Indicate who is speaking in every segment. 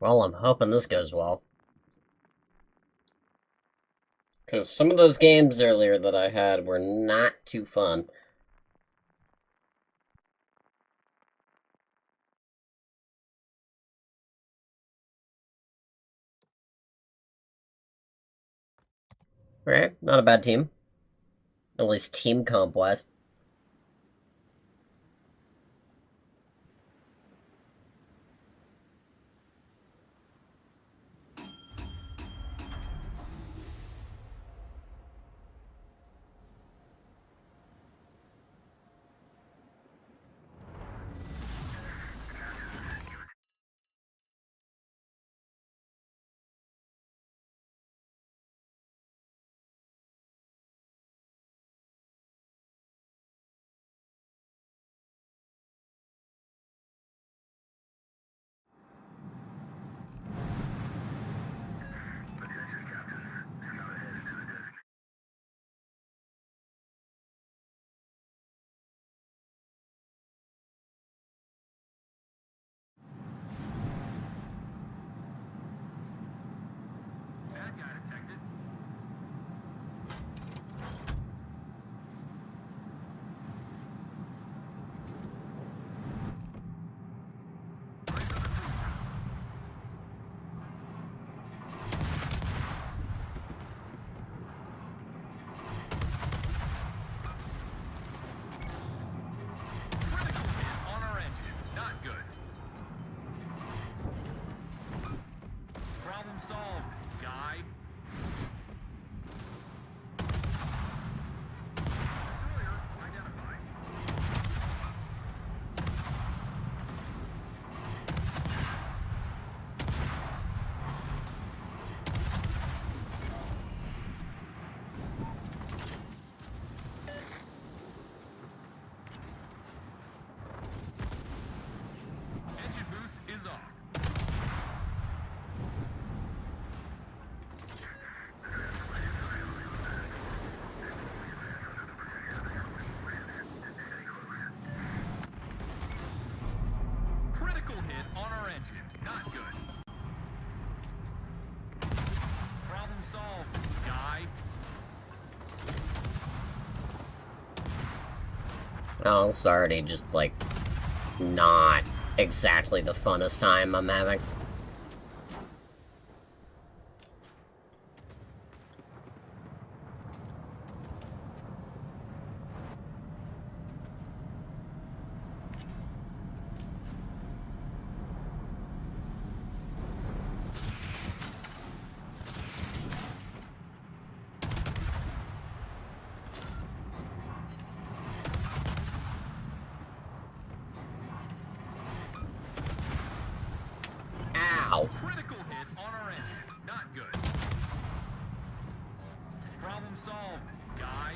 Speaker 1: Well, I'm hoping this goes well. Because some of those games earlier that I had were not too fun. Right? Not a bad team. At least team comp-wise. Oh, it's already just, like, not exactly the funnest time I'm having. Ow!
Speaker 2: Critical hit on our engine. Not good. Problem solved, guy.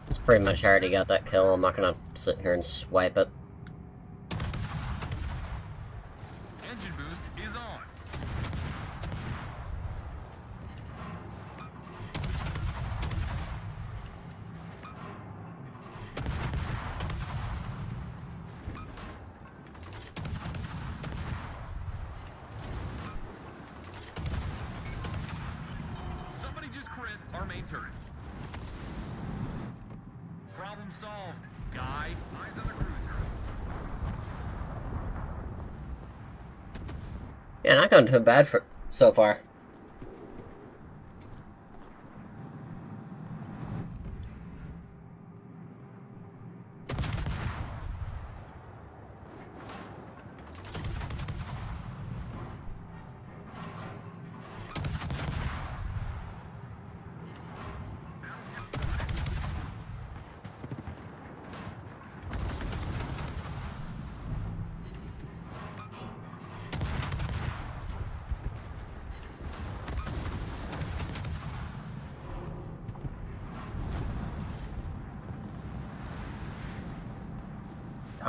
Speaker 1: It's pretty much already got that kill. I'm not gonna sit here and swipe it.
Speaker 2: Engine boost is on. Somebody just crit our main turret. Problem solved, guy. Eyes on the cruiser.
Speaker 1: Yeah, not going too bad for so far.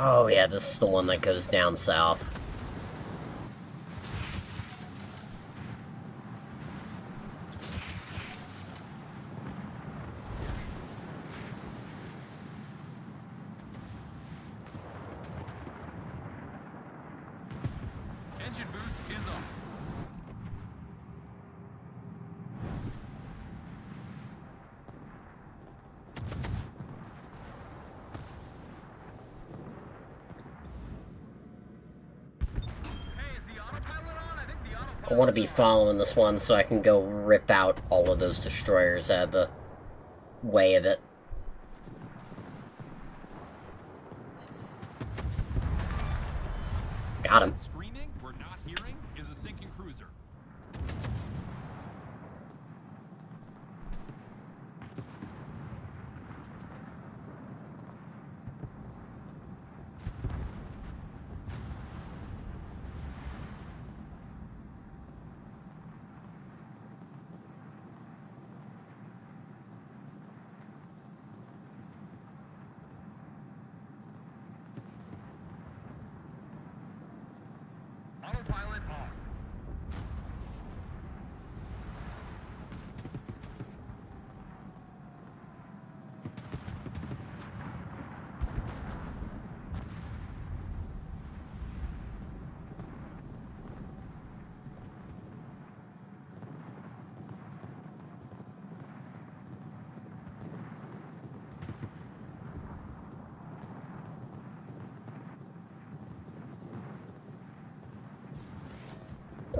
Speaker 1: Oh yeah, this is the one that goes down south.
Speaker 2: Engine boost is off. Hey, is the autopilot on? I think the autopilot.
Speaker 1: I want to be following this one so I can go rip out all of those destroyers out of the way of it. Got him.
Speaker 2: Screaming we're not hearing is a sinking cruiser. Autopilot off.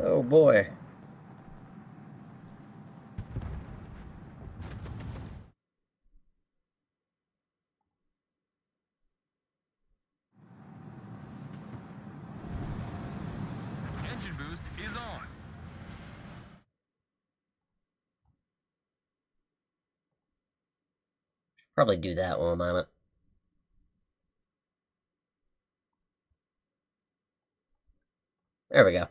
Speaker 1: Oh boy.
Speaker 2: Engine boost is on.
Speaker 1: Probably do that while I'm on it. There we go.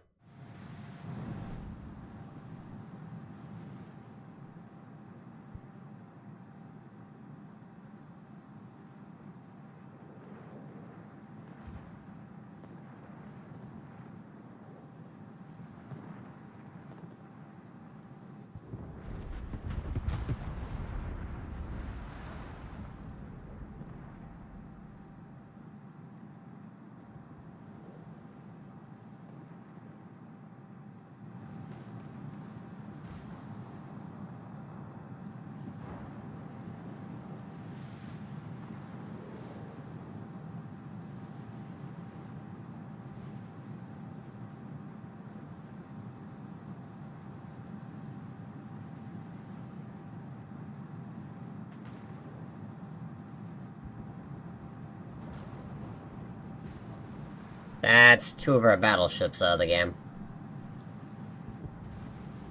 Speaker 1: That's 2 of our battleships out of the game.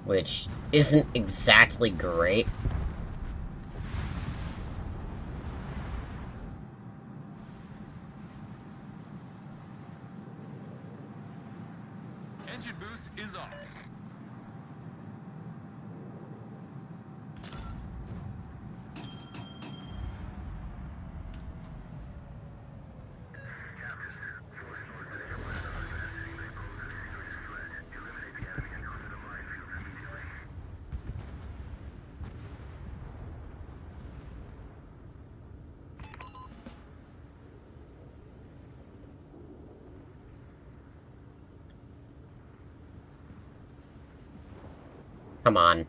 Speaker 1: Which isn't exactly great.
Speaker 2: Engine boost is off.
Speaker 1: Come on.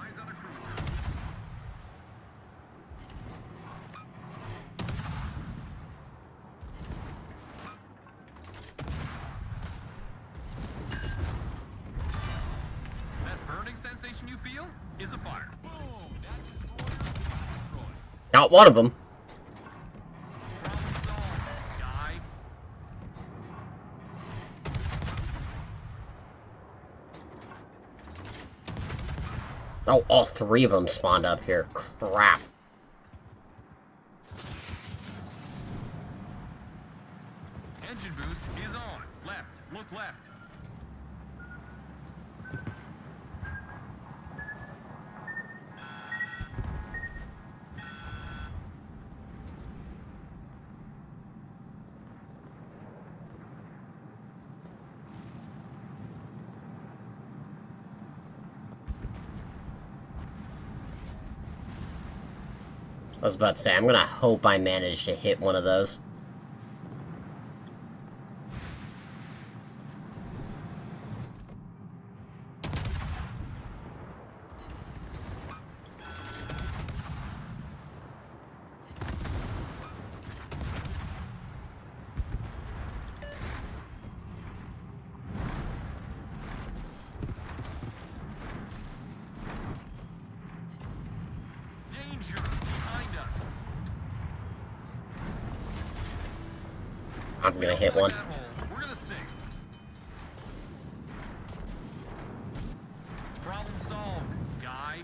Speaker 2: Eyes on a cruiser. That burning sensation you feel is a fire. Boom! That destroyer got destroyed.
Speaker 1: Got one of them.
Speaker 2: Problem solved, guy.
Speaker 1: Oh, all three of them spawned up here. Crap.
Speaker 2: Engine boost is on. Left. Look left.
Speaker 1: I was about to say, I'm gonna hope I manage to hit one of those.
Speaker 2: Danger behind us.
Speaker 1: I'm gonna hit one.
Speaker 2: That hole. We're gonna sink. Problem solved, guy.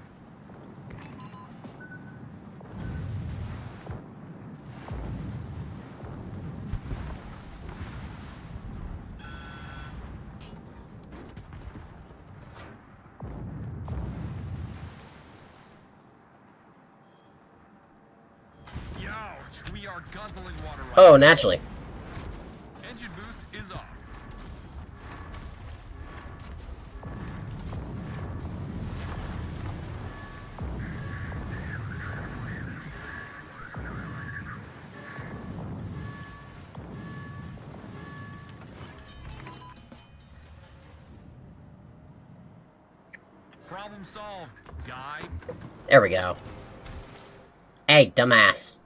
Speaker 2: Youch, we are guzzling water right
Speaker 1: Oh, naturally.
Speaker 2: now. Engine boost is off. Problem solved, guy.
Speaker 1: There we go. Hey, dumbass.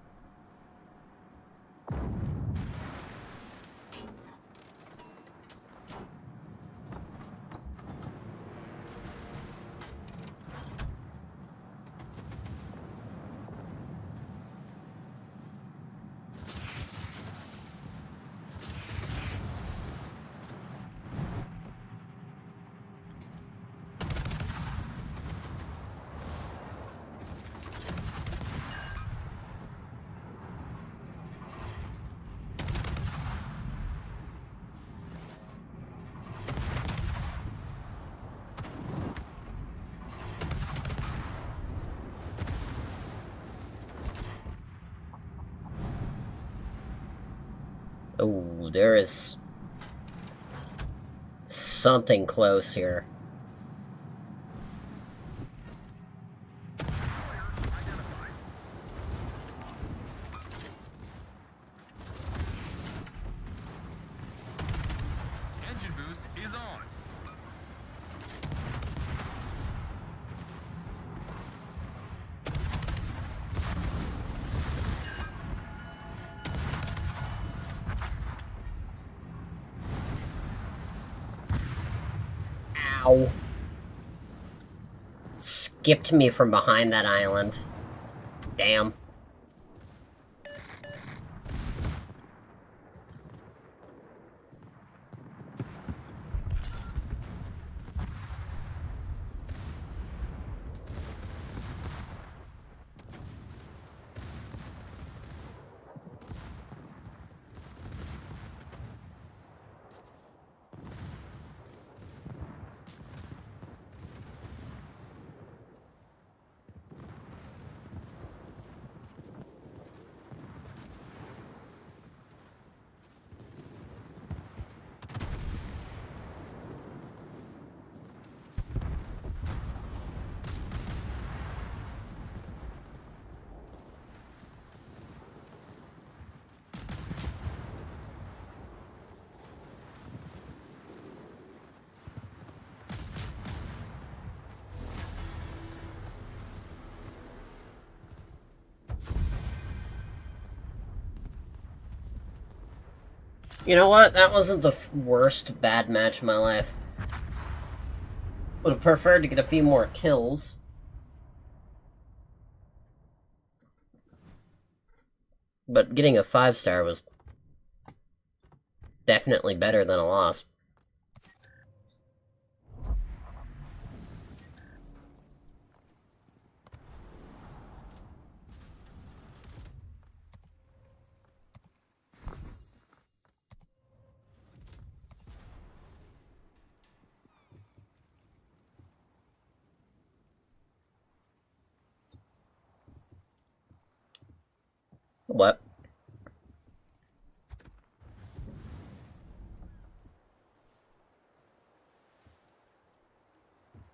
Speaker 1: Oh, there is something close here.
Speaker 2: Identified. Engine boost is on.
Speaker 1: Ow. Skipped me from behind that island. Damn. You know what? That wasn't the worst bad match of my life. Would have preferred to get a few more kills. But getting a 5-star was definitely better than a loss. What?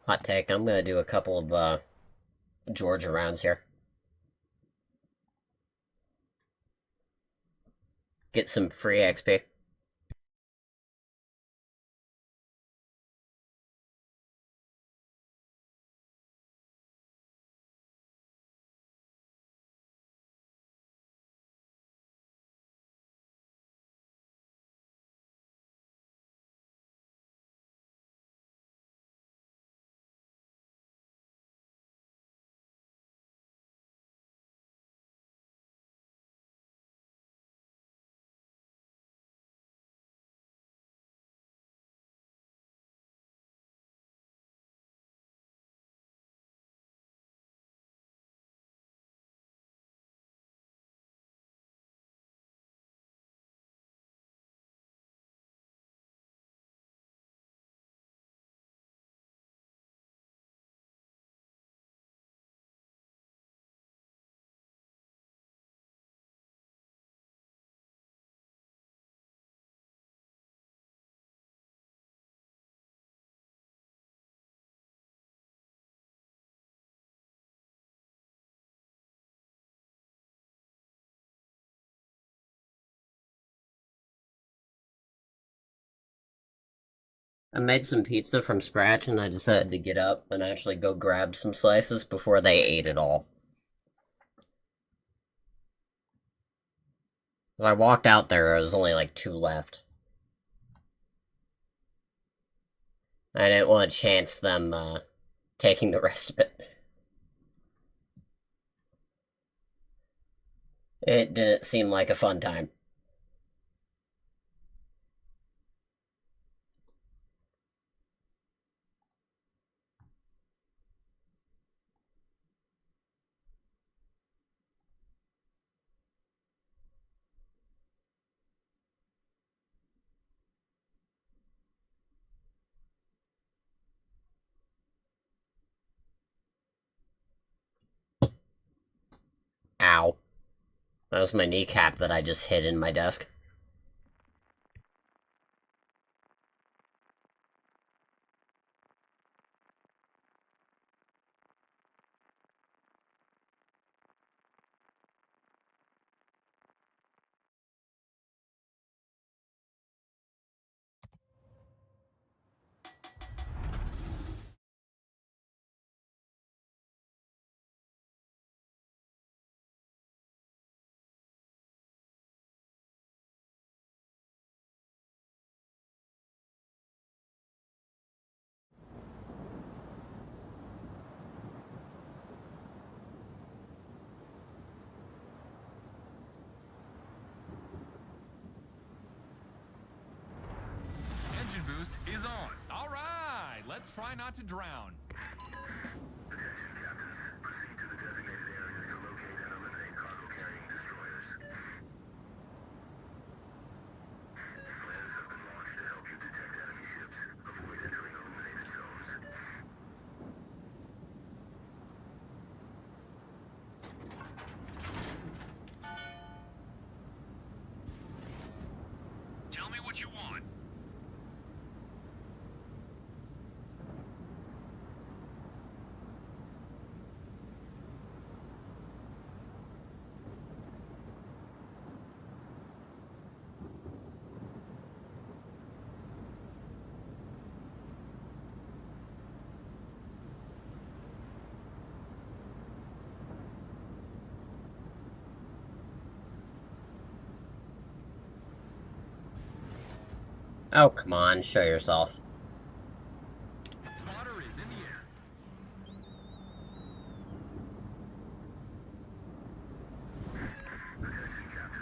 Speaker 1: Hot take, I'm gonna do a couple of, Georgia rounds here. Get some free XP. I made some pizza from scratch and I decided to get up and actually go grab some slices before they ate it all. As I walked out there was only like 2 left. I didn't want to chance them, taking the rest of it. It didn't seem like a fun time. Ow. That was my kneecap that I just hid in my desk.
Speaker 2: Engine boost is on. All right, let's try not to drown.
Speaker 3: Attention, captains. Proceed to the designated areas to locate and eliminate cargo-carrying destroyers. Flares have been launched to help you detect enemy ships. Avoid entering illuminated zones.
Speaker 2: Tell me what you want.
Speaker 1: Oh, come on, show yourself.
Speaker 2: Spotter is in the air.
Speaker 3: Attention, captains.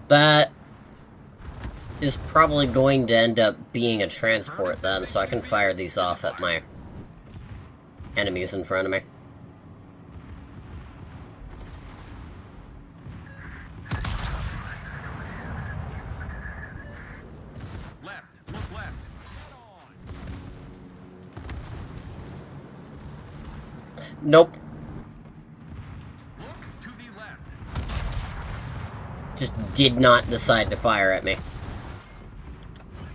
Speaker 1: That is probably going to end up being a transport then, so I can fire these off at my enemies in front of me.
Speaker 2: Left. Look left. Head on.
Speaker 1: Nope.
Speaker 2: Look to the left.
Speaker 1: Just did not decide to fire at me.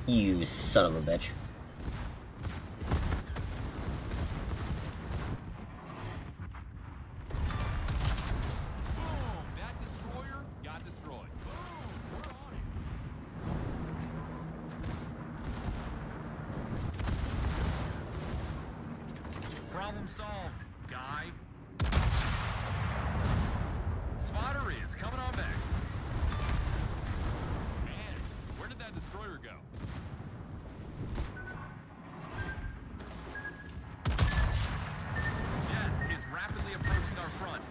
Speaker 1: You son of a bitch.
Speaker 2: Boom! That destroyer got destroyed. Boom! We're on it. Problem solved, guy. Spotter is coming on back. Man, where did that destroyer go? Death is rapidly approaching our front.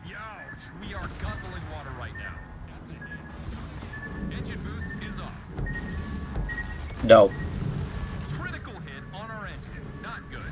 Speaker 2: Youch, we are guzzling water right now. That's a hit. Engine boost is up.
Speaker 1: No.
Speaker 2: Critical hit on our engine. Not good.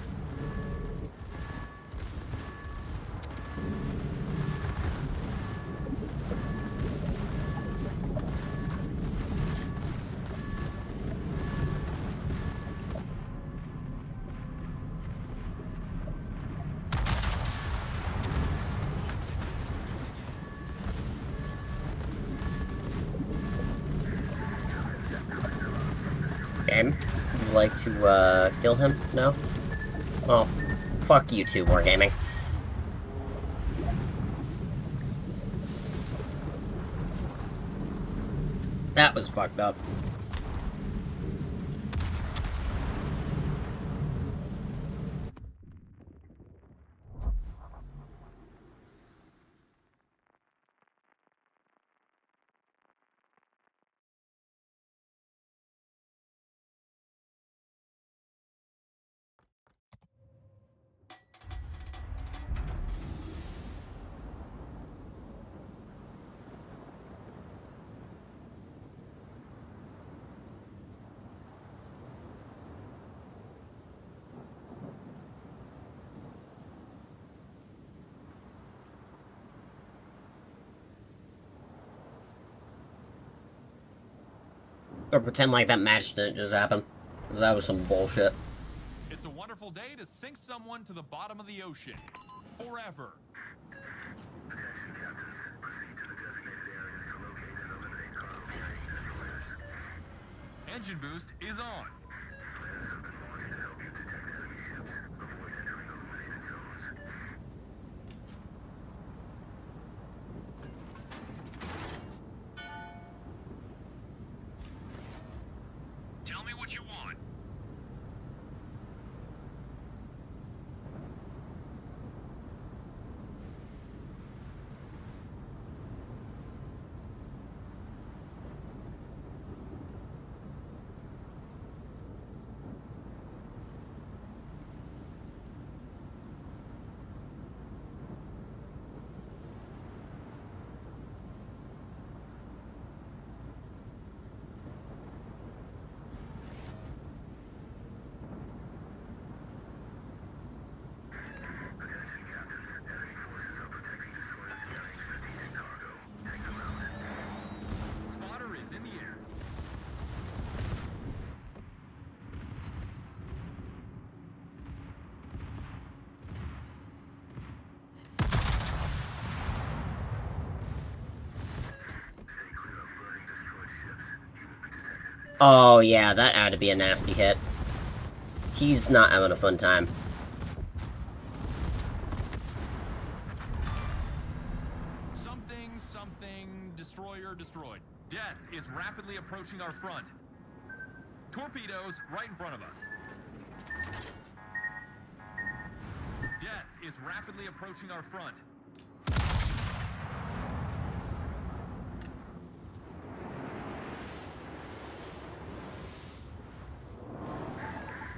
Speaker 1: Game? Would you like to, kill him? No? Well, fuck you too, Wargaming. That was fucked up. Or pretend like that match didn't just happen. Because that was some bullshit.
Speaker 2: It's a wonderful day to sink someone to the bottom of the ocean. Forever.
Speaker 3: Attention, captains. Proceed to the designated areas to locate and eliminate cargo-carrying destroyers.
Speaker 2: Engine boost is on.
Speaker 3: Flares have been launched to help you detect enemy ships. Avoid entering illuminated zones.
Speaker 2: Tell me what you want.
Speaker 3: Attention, captains. Enemy forces are protecting destroyers carrying strategic cargo. Take them out.
Speaker 2: Spotter is in the air.
Speaker 3: Stay clear of burning destroyed ships. You will be detected.
Speaker 1: Oh yeah, that had to be a nasty hit. He's not having a fun time.
Speaker 2: Something, destroyer destroyed. Death is rapidly approaching our front. Torpedoes right in front of us. Death is rapidly approaching our front.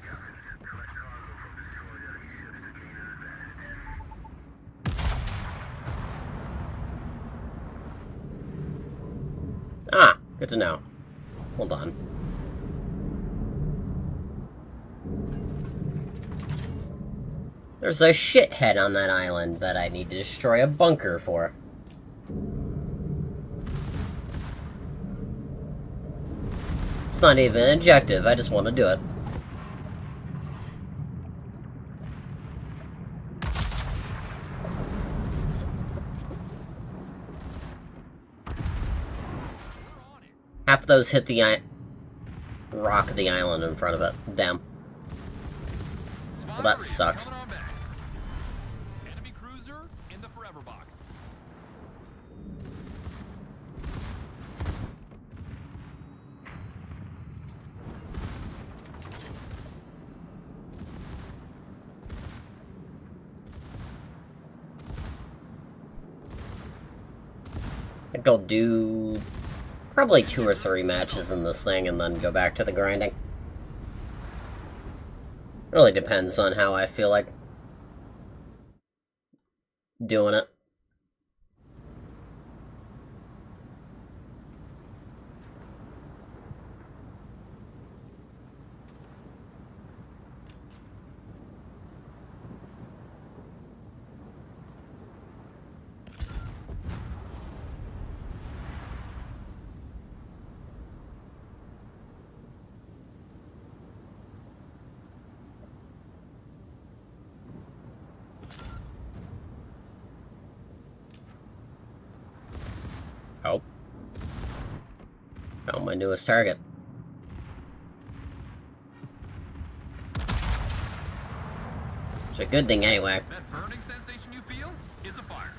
Speaker 3: Captains, collect cargo from destroyed enemy ships to gain an advantage.
Speaker 1: Good to know. Hold on. There's a shithead on that island that I need to destroy a bunker for. It's not even an objective, I just want to do it. Half of those hit the rock of the island in front of it. Damn. Well, that sucks.
Speaker 2: Enemy cruiser in the forever box.
Speaker 1: I think I'll do probably 2 or 3 matches in this thing and then go back to the grinding. Really depends on how I feel like doing it. Oh. Found my newest target. It's a good thing anyway.
Speaker 2: That burning sensation you feel is a fire.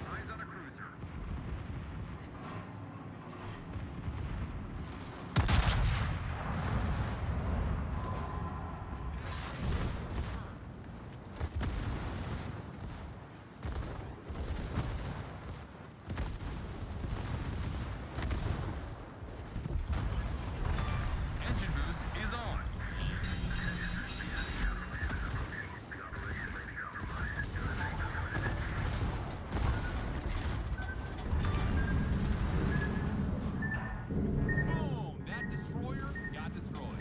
Speaker 2: Eyes on a cruiser. Engine boost is on. Boom! That destroyer got destroyed.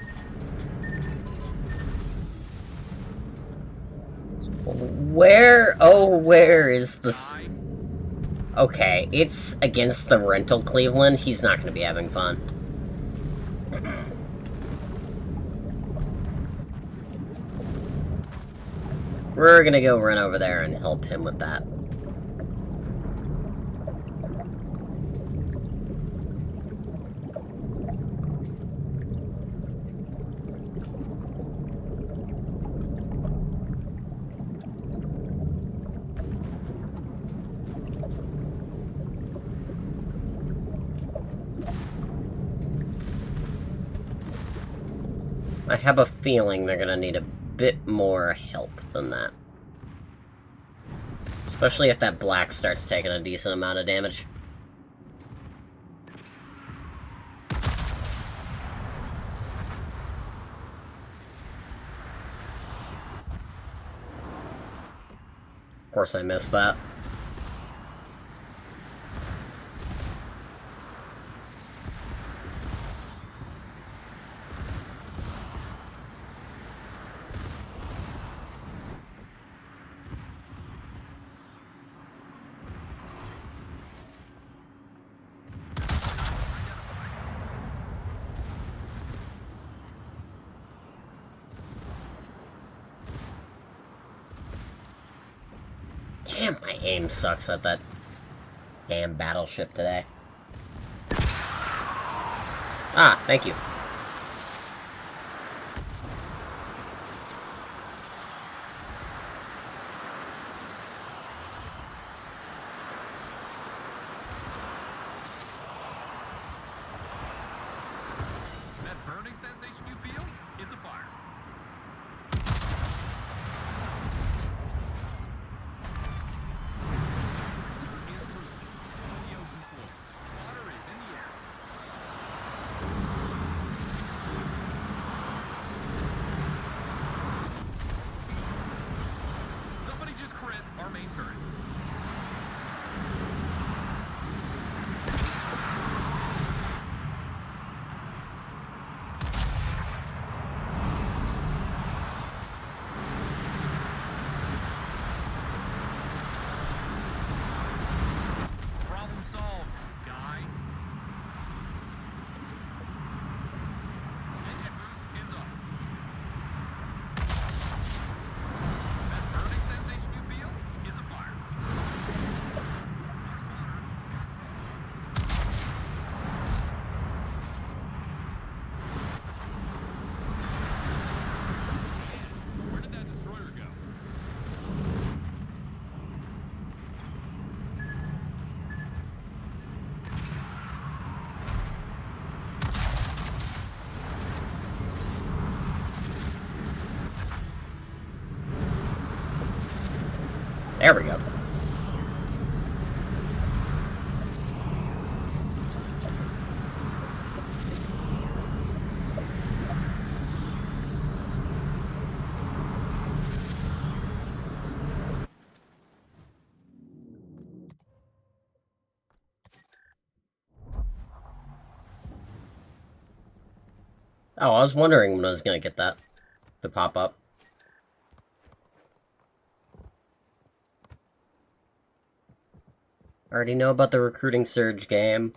Speaker 1: Where is this?
Speaker 2: Die.
Speaker 1: Okay, it's against the rental Cleveland. He's not going to be having fun. We're gonna go run over there and help him with that. I have a feeling they're gonna need a bit more help than that. Especially if that black starts taking a decent amount of damage. Of course I missed that. Damn, my aim sucks at that damn battleship today. Ah, thank you.
Speaker 2: That burning sensation you feel is a fire. Cruiser is cruising to the ocean floor. Water is
Speaker 1: There we go. Oh, I was wondering when I was gonna get that to pop up. I already know about the recruiting surge game.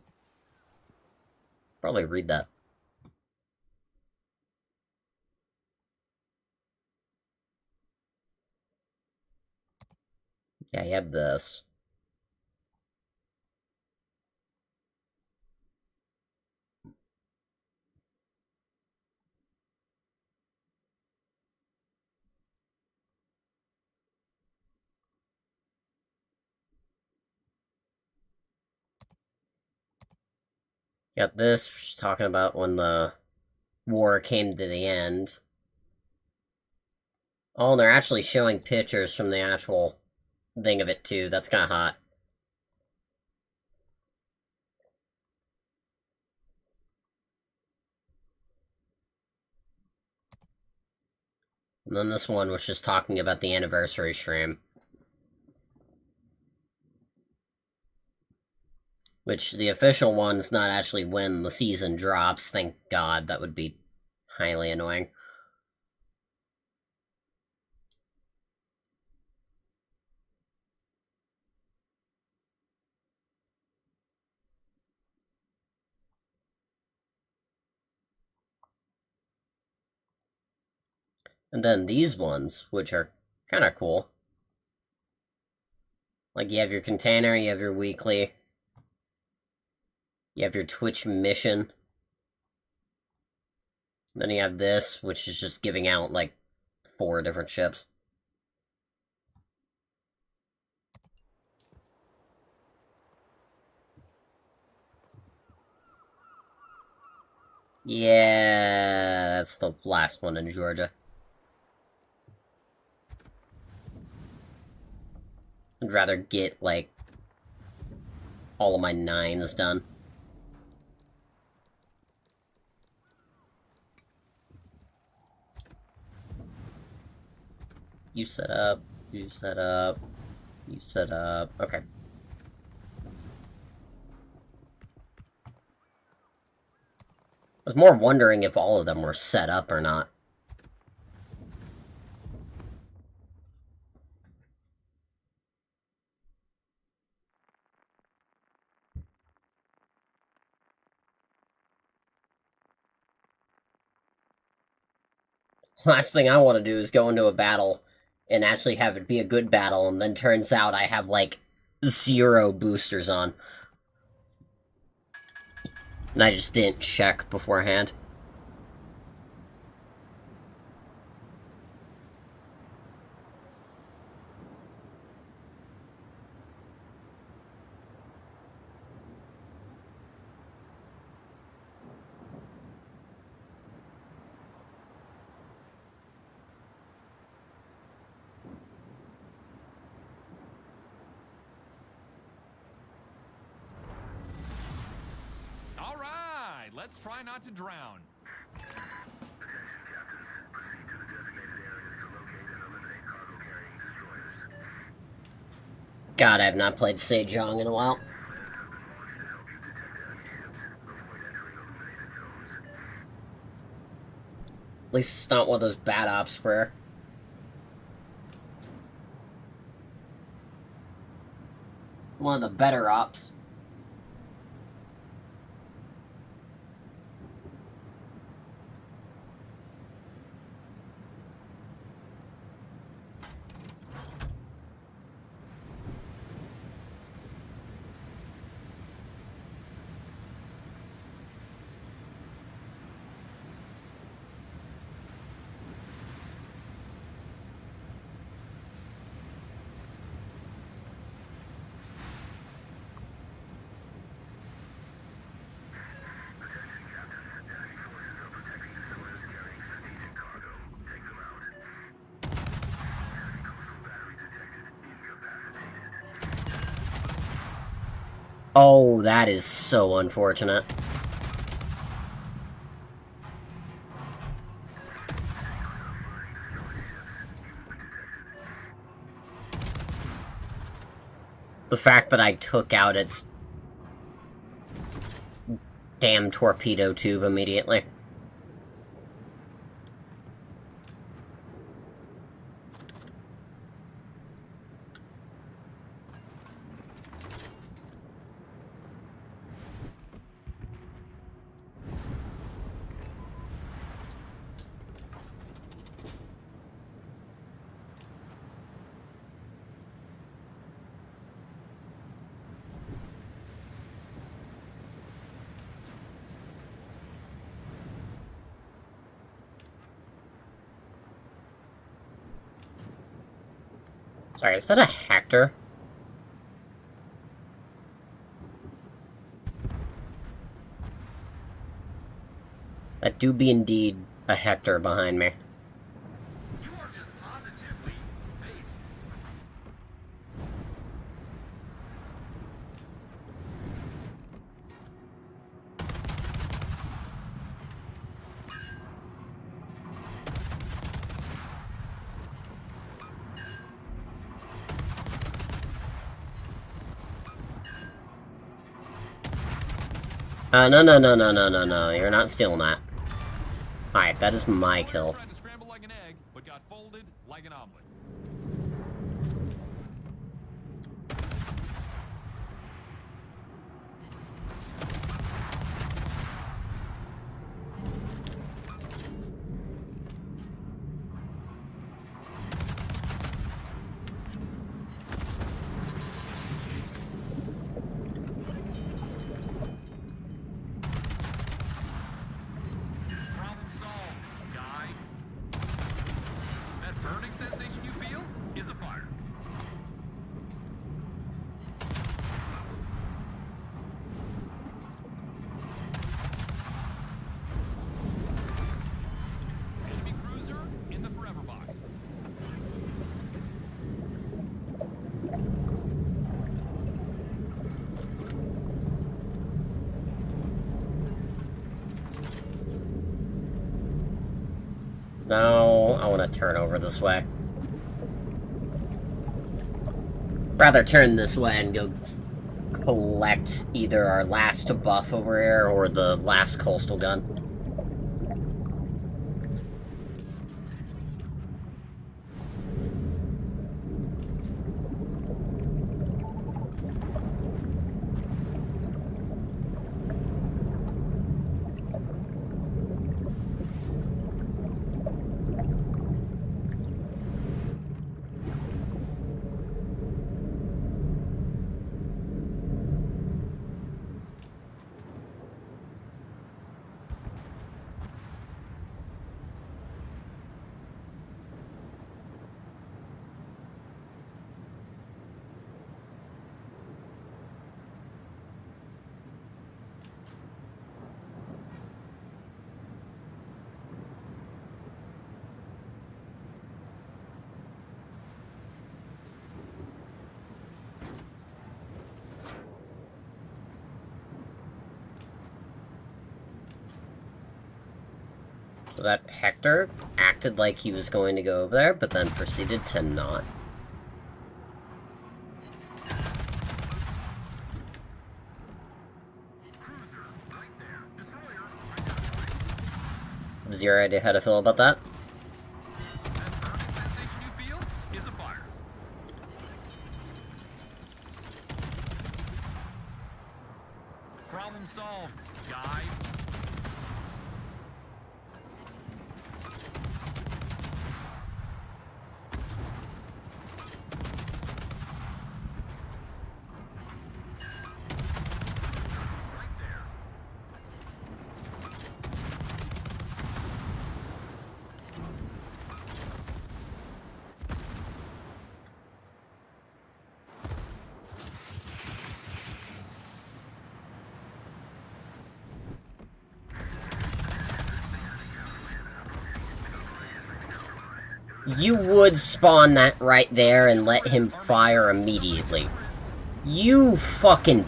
Speaker 1: Probably read that. Yeah, you have this. Got this, which is talking about when the war came to the end. Oh, and they're actually showing pictures from the actual thing of it, too. That's kind of hot. And then this one was just talking about the anniversary stream. Which, the official one's not actually when the season drops, thank God. That would be highly annoying. And then these ones, which are kind of cool. Like, you have your container, you have your weekly, you have your Twitch mission. Then you have this, which is just giving out, like, 4 different ships. Yeah, that's the last one in Georgia. I'd rather get, like, all of my 9s done. You set up, you set up, you set up. Okay. I was more wondering if all of them were set up or not. Last thing I want to do is go into a battle and actually have it be a good battle, and then turns out I have, like, 0 boosters on. And I just didn't check beforehand.
Speaker 2: All right, let's try not to drown.
Speaker 3: Attention, captains. Proceed to the designated areas to locate and eliminate cargo-carrying destroyers.
Speaker 1: God, I have not played Sejong in a while.
Speaker 3: Flares have been launched to help you detect enemy ships. Avoid entering illuminated zones.
Speaker 1: At least it's not one of those bad ops for. One of the better ops. Oh, that is so unfortunate. The fact that I took out its damn torpedo tube immediately. Sorry, is that a Hector? That do be indeed a Hector behind me.
Speaker 2: You are just positively amazing.
Speaker 1: No, you're not stealing that. Alright, that is my kill.
Speaker 2: Tried to scramble like an egg, but got folded like an omelet. Problem solved, guy. That burning sensation you feel is a fire. Enemy cruiser in the forever box.
Speaker 1: No, I want to turn over this way. Rather turn this way and go collect either our last buff over here or the last coastal gun. So that Hector acted like he was going to go over there, but then proceeded to not.
Speaker 2: Cruiser right there. Destroyer identified.
Speaker 1: Zero idea how to feel about that.
Speaker 2: That burning sensation you feel is a fire. Problem solved, guy. Right there.
Speaker 1: You would spawn that right there and let him fire immediately. You fucking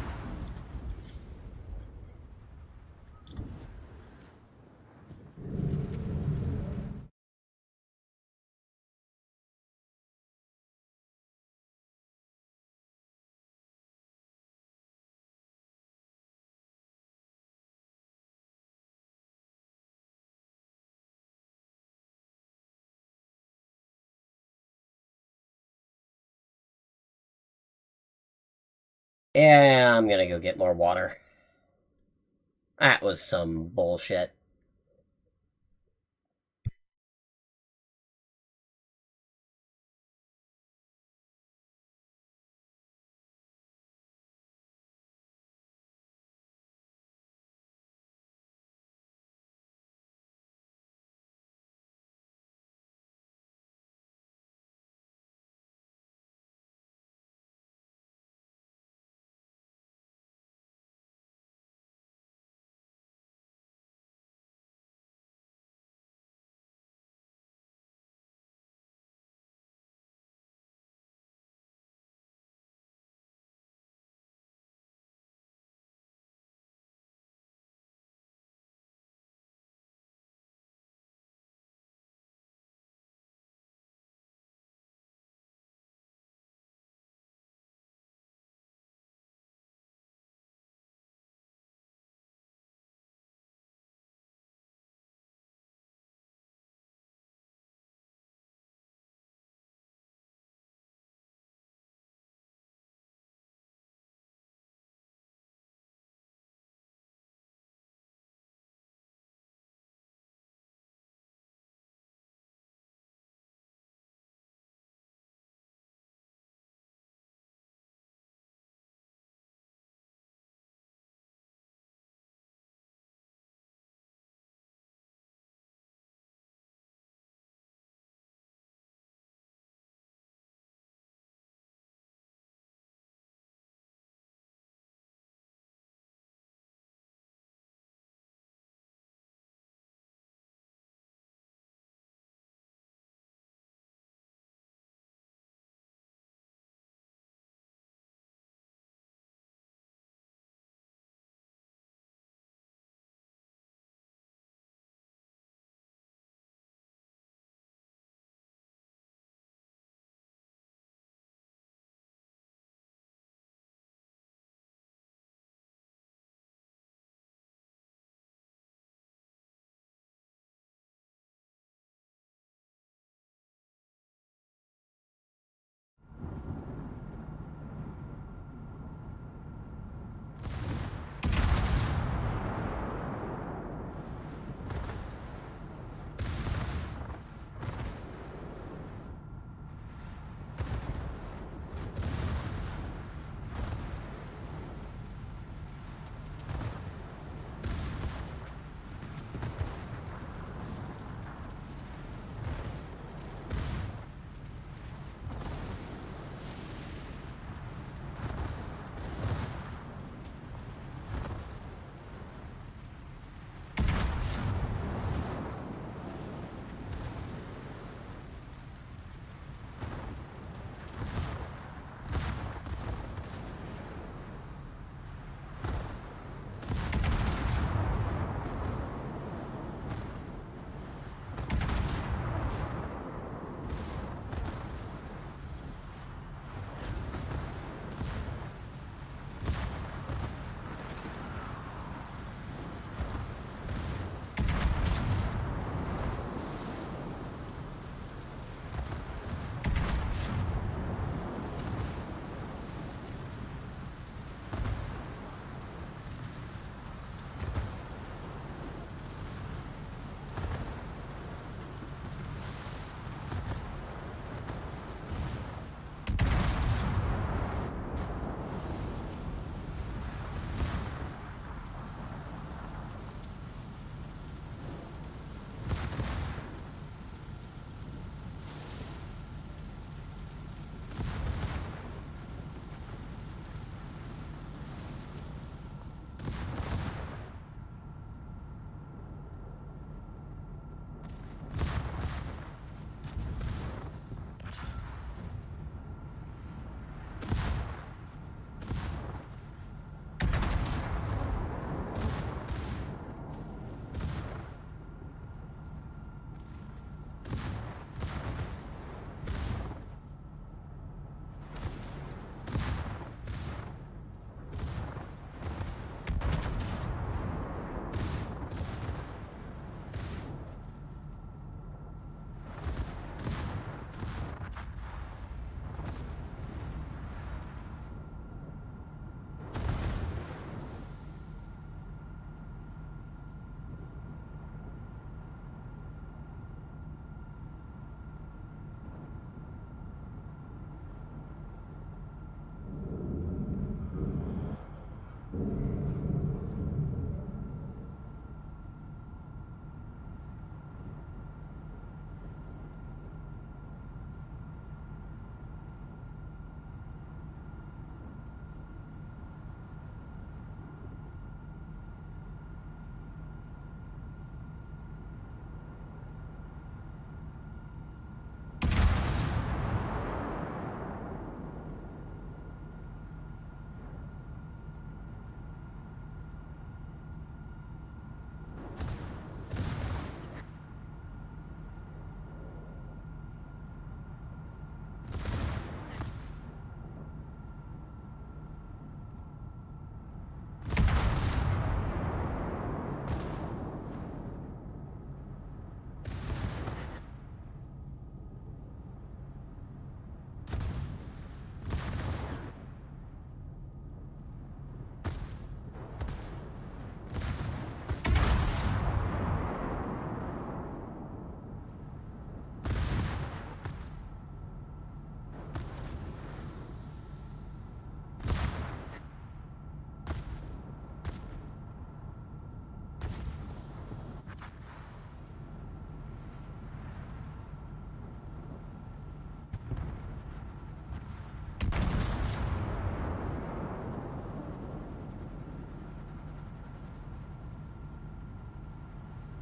Speaker 1: Yeah, I'm gonna go get more water. That was some bullshit.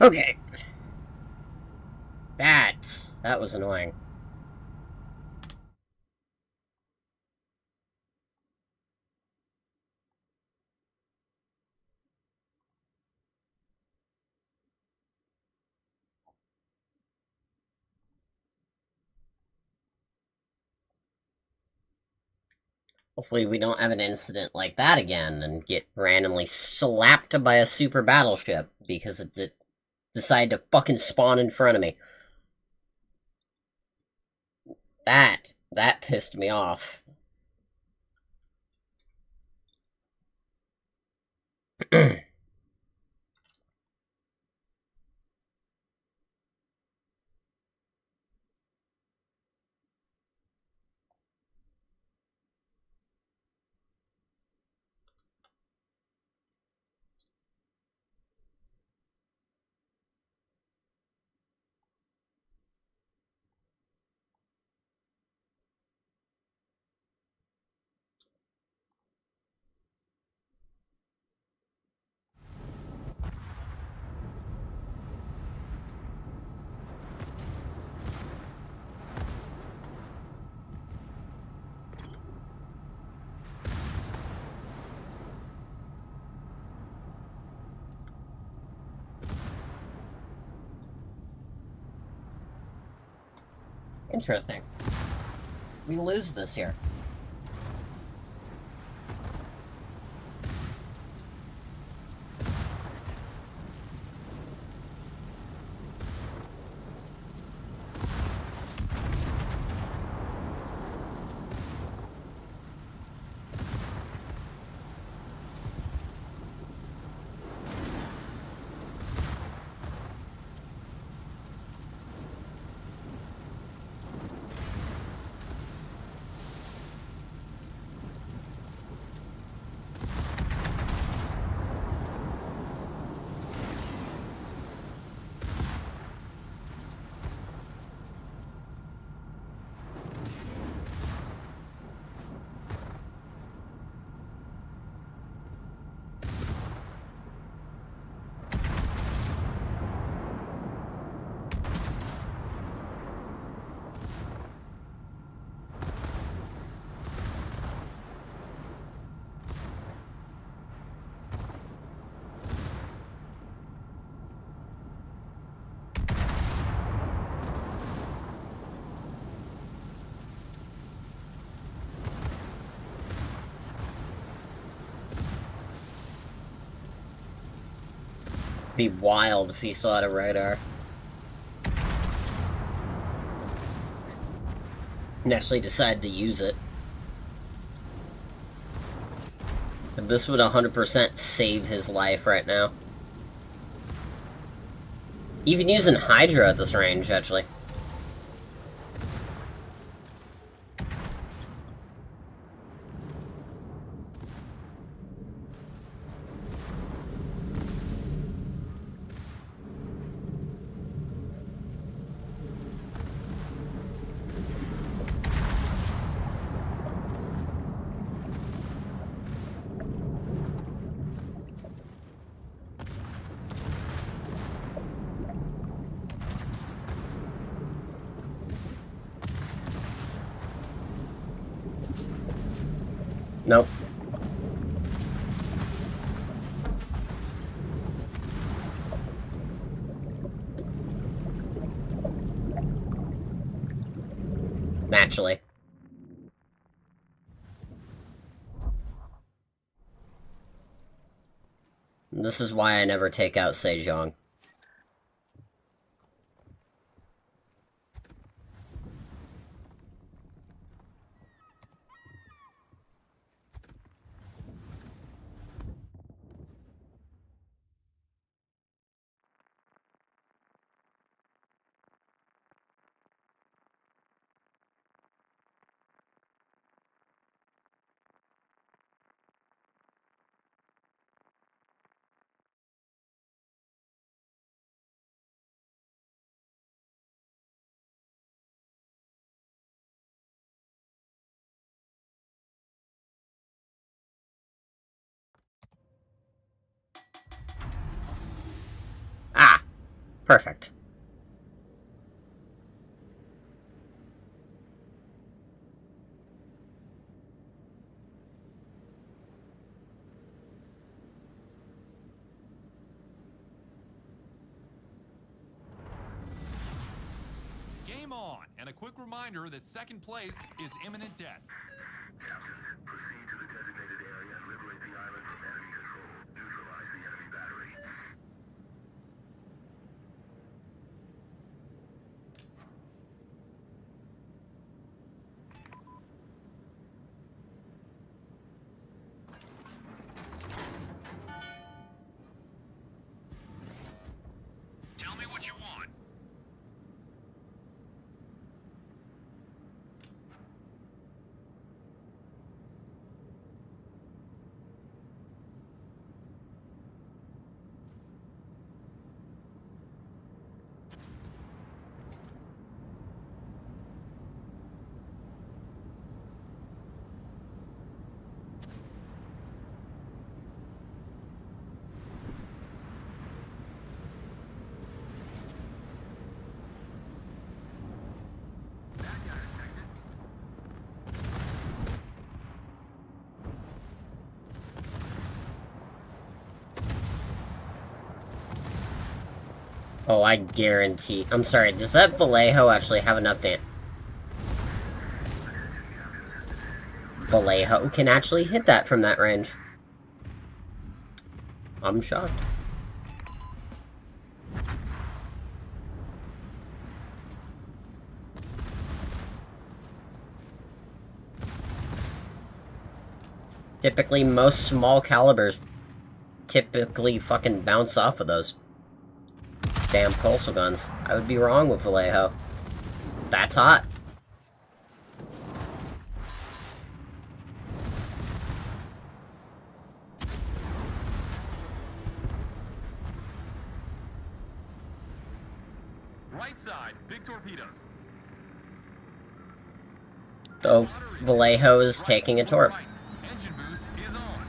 Speaker 1: Okay. That was annoying. Hopefully we don't have an incident like that again and get randomly slapped by a super battleship because it decided to fucking spawn in front of me. That pissed me off. Interesting. We lose this here. Be wild if he still had a radar. And actually decided to use it. And this would 100% save his life right now. Even using Hydra at this range, actually. Nope. Naturally. This is why I never take out Sejong. Perfect.
Speaker 2: Game on, and a quick reminder that second place is imminent death.
Speaker 3: Captains, proceed to the designated area and liberate the island from enemy control. Neutralize the enemy battery.
Speaker 2: Tell me what you want.
Speaker 1: Oh, I guarantee. I'm sorry, does that Vallejo actually have enough damage? Vallejo can actually hit that from that range. I'm shocked. Typically, most small calibers typically fucking bounce off of those damn pulsar guns. I would be wrong with Vallejo. That's hot.
Speaker 2: Right side, big torpedoes.
Speaker 1: Though Vallejo is taking a torp.
Speaker 2: Right. Engine boost is on.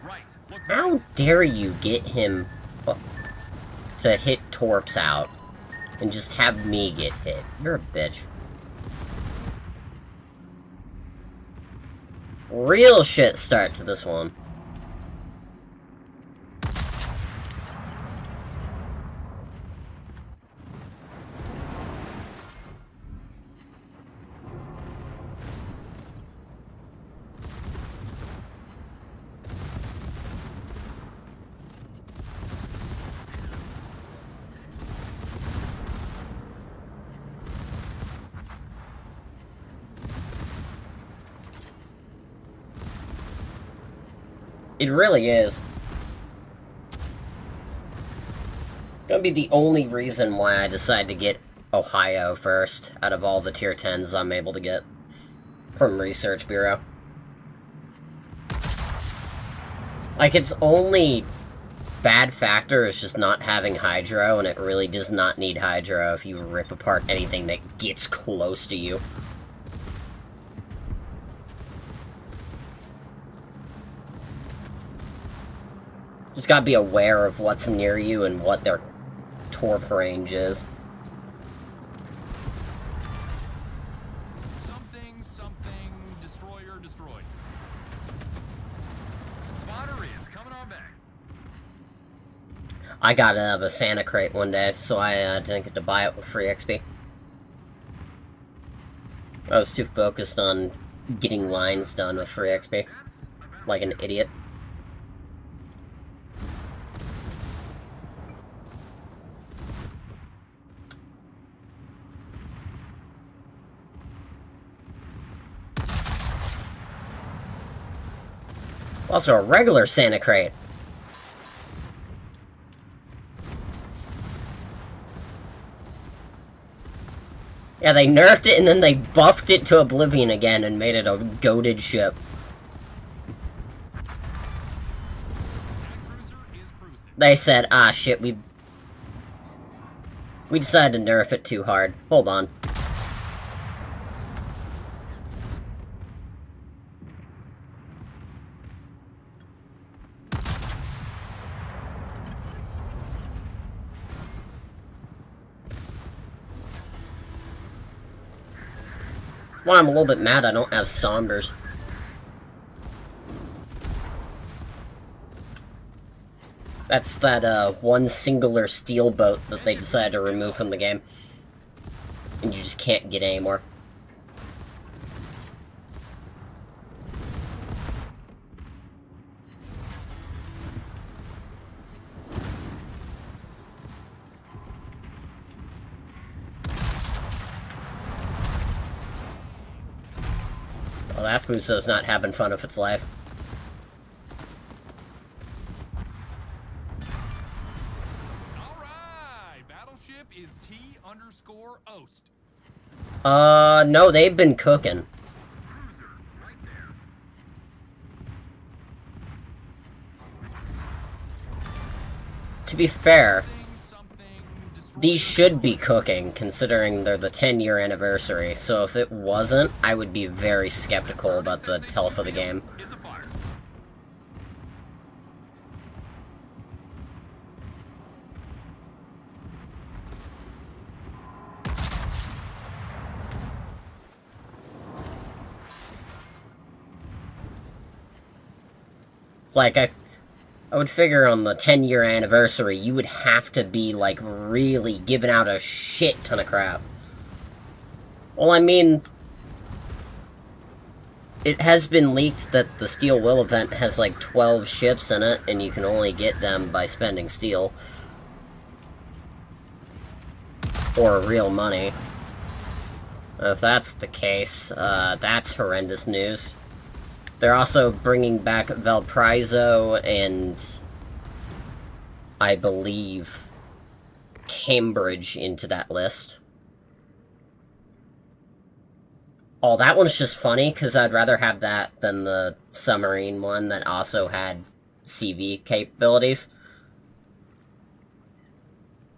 Speaker 2: Right. Look right.
Speaker 1: How dare you get him to hit torps out and just have me get hit? You're a bitch. Real shit start to this one. It really is. It's gonna be the only reason why I decide to get Ohio first, out of all the tier 10s I'm able to get from Research Bureau. Like, its only bad factor is just not having Hydro, and it really does not need Hydro if you rip apart anything that gets close to you. Just gotta be aware of what's near you and what their torp range is.
Speaker 2: Something, destroyer destroyed. Spotter is coming on back.
Speaker 1: I got out of a Santa crate one day, so I didn't get to buy it with free XP. I was too focused on getting lines done with free XP. Like an idiot. Also a regular Santa crate. Yeah, they nerfed it and then they buffed it to oblivion again and made it a goated ship. They said, ah shit, we decided to nerf it too hard. Hold on. Well, I'm a little bit mad I don't have Sombers. That's that, one singular steel boat that they decided to remove from the game. And you just can't get anymore. Well, that Fuso's not having fun with its life.
Speaker 2: Alright! Battleship is T_Ost.
Speaker 1: No, they've been cooking.
Speaker 2: Cruiser, right there.
Speaker 1: To be fair,
Speaker 2: Something,
Speaker 1: these should be cooking, considering they're the 10-year anniversary, so if it wasn't, I would be very skeptical about the health of the game.
Speaker 2: is a fire.
Speaker 1: It's like, I would figure on the 10-year anniversary, you would have to be, like, really giving out a shit ton of crap. Well, I mean, it has been leaked that the Steel Will event has, like, 12 ships in it, and you can only get them by spending steel. Or real money. If that's the case, that's horrendous news. They're also bringing back Valparaiso and, I believe, Cambridge into that list. Oh, that one's just funny, because I'd rather have that than the submarine one that also had CV capabilities.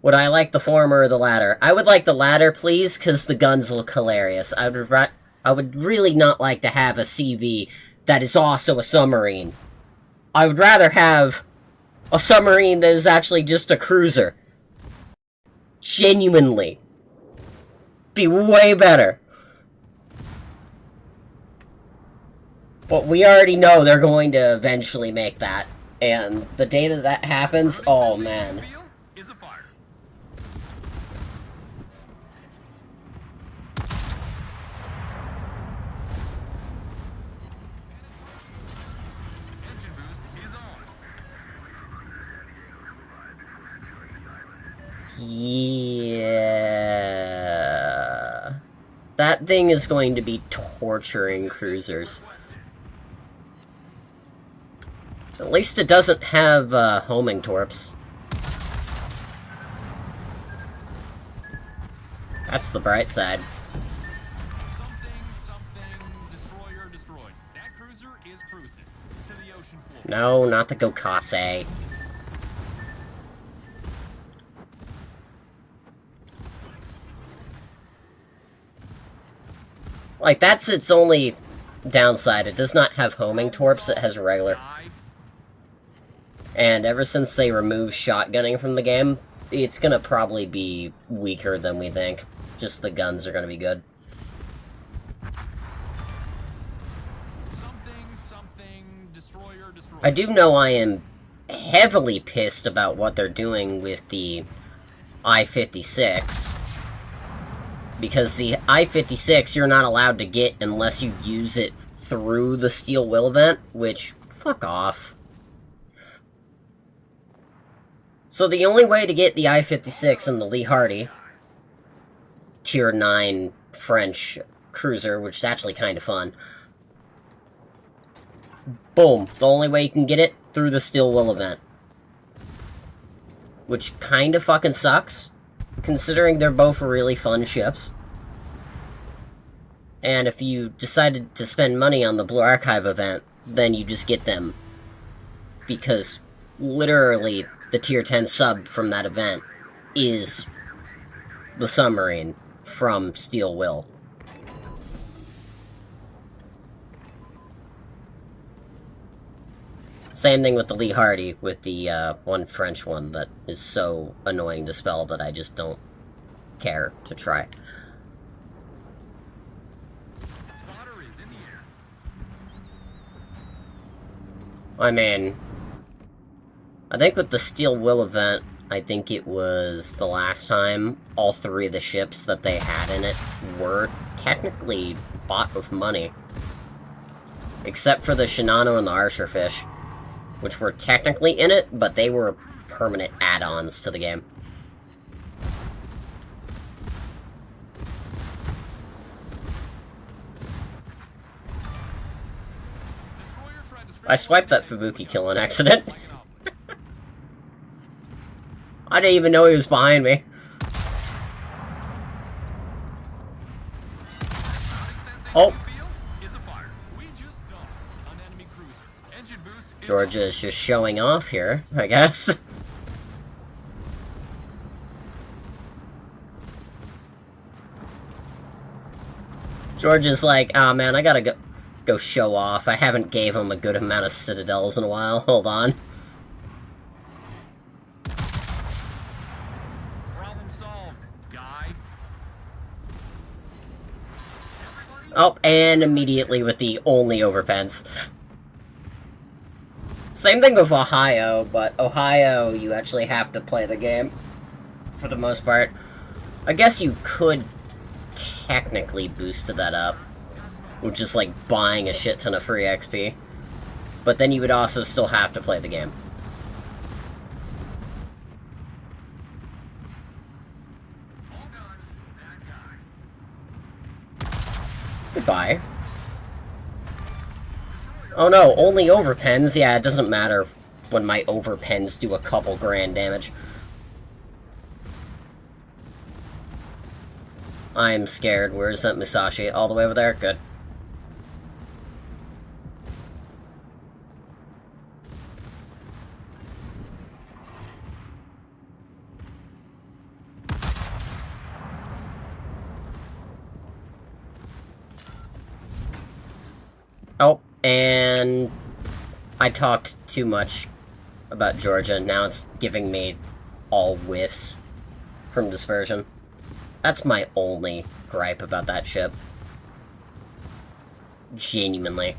Speaker 1: Would I like the former or the latter? I would like the latter, please, because the guns look hilarious. I would really not like to have a CV that is also a submarine. I would rather have a submarine that is actually just a cruiser. Genuinely. Be way better. But we already know they're going to eventually make that. And the day that that happens, oh man.
Speaker 2: Is a fire. Engine boost is on.
Speaker 1: Yeah. That thing is going to be torturing cruisers. At least it doesn't have, homing torps. That's the bright side.
Speaker 2: Something, destroyer destroyed. That cruiser is cruising to the ocean floor.
Speaker 1: No, not the Gokase. Like, that's its only downside. It does not have homing torps, it has regular. And ever since they removed shotgunning from the game, it's gonna probably be weaker than we think. Just the guns are gonna be good.
Speaker 2: Something, destroyer destroyed.
Speaker 1: I do know I am heavily pissed about what they're doing with the I-56. Because the I-56 you're not allowed to get unless you use it through the Steel Will event, which, fuck off. So the only way to get the I-56 and the Lee Hardy, Tier 9 French cruiser, which is actually kind of fun, boom, the only way you can get it, through the Steel Will event. Which kind of fucking sucks, considering they're both really fun ships. And if you decided to spend money on the Blue Archive event, then you just get them. Because, literally, the Tier 10 sub from that event is the submarine from Steel Will. Same thing with the Lee Hardy, with the one French one that is so annoying to spell that I just don't care to try. I mean, I think with the Steel Will event, I think it was the last time all 3 of the ships that they had in it were technically bought with money. Except for the Shinano and the Archerfish, which were technically in it, but they were permanent add-ons to the game. I swiped that Fubuki kill on accident. I didn't even know he was behind me. Oh. Georgia is just showing off here, I guess. Georgia's like, oh man, I gotta go show off. I haven't gave him a good amount of citadels in a while. Hold on.
Speaker 2: Problem solved, guy.
Speaker 1: Oh, and immediately with the only overpens. Same thing with Ohio, but Ohio, you actually have to play the game, for the most part. I guess you could technically boost that up, with just, like, buying a shit ton of free XP. But then you would also still have to play the game. Goodbye. Oh no, only overpens? Yeah, it doesn't matter when my overpens do a couple grand damage. I'm scared. Where's that Musashi? All the way over there? Good. Oh, and I talked too much about Georgia. Now it's giving me all whiffs from dispersion. That's my only gripe about that ship. Genuinely.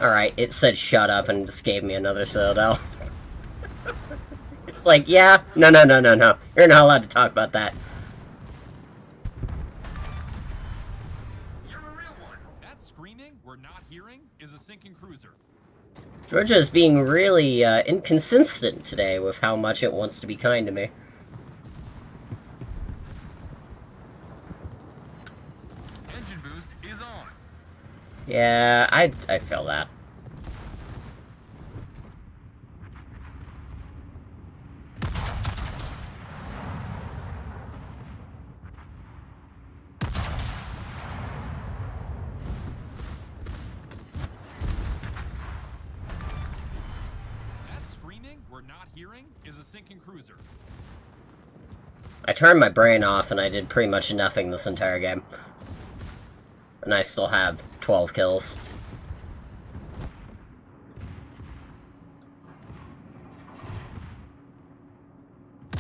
Speaker 1: Alright, it said shut up and just gave me another citadel. It's like, yeah, no. You're not allowed to talk about that.
Speaker 2: You're a real one. That screaming we're not hearing is a sinking cruiser.
Speaker 1: Georgia is being really inconsistent today with how much it wants to be kind to me.
Speaker 2: Engine boost is on.
Speaker 1: Yeah, I feel that.
Speaker 2: That screaming we're not hearing is a sinking cruiser.
Speaker 1: I turned my brain off and I did pretty much nothing this entire game. And I still have 12 kills. I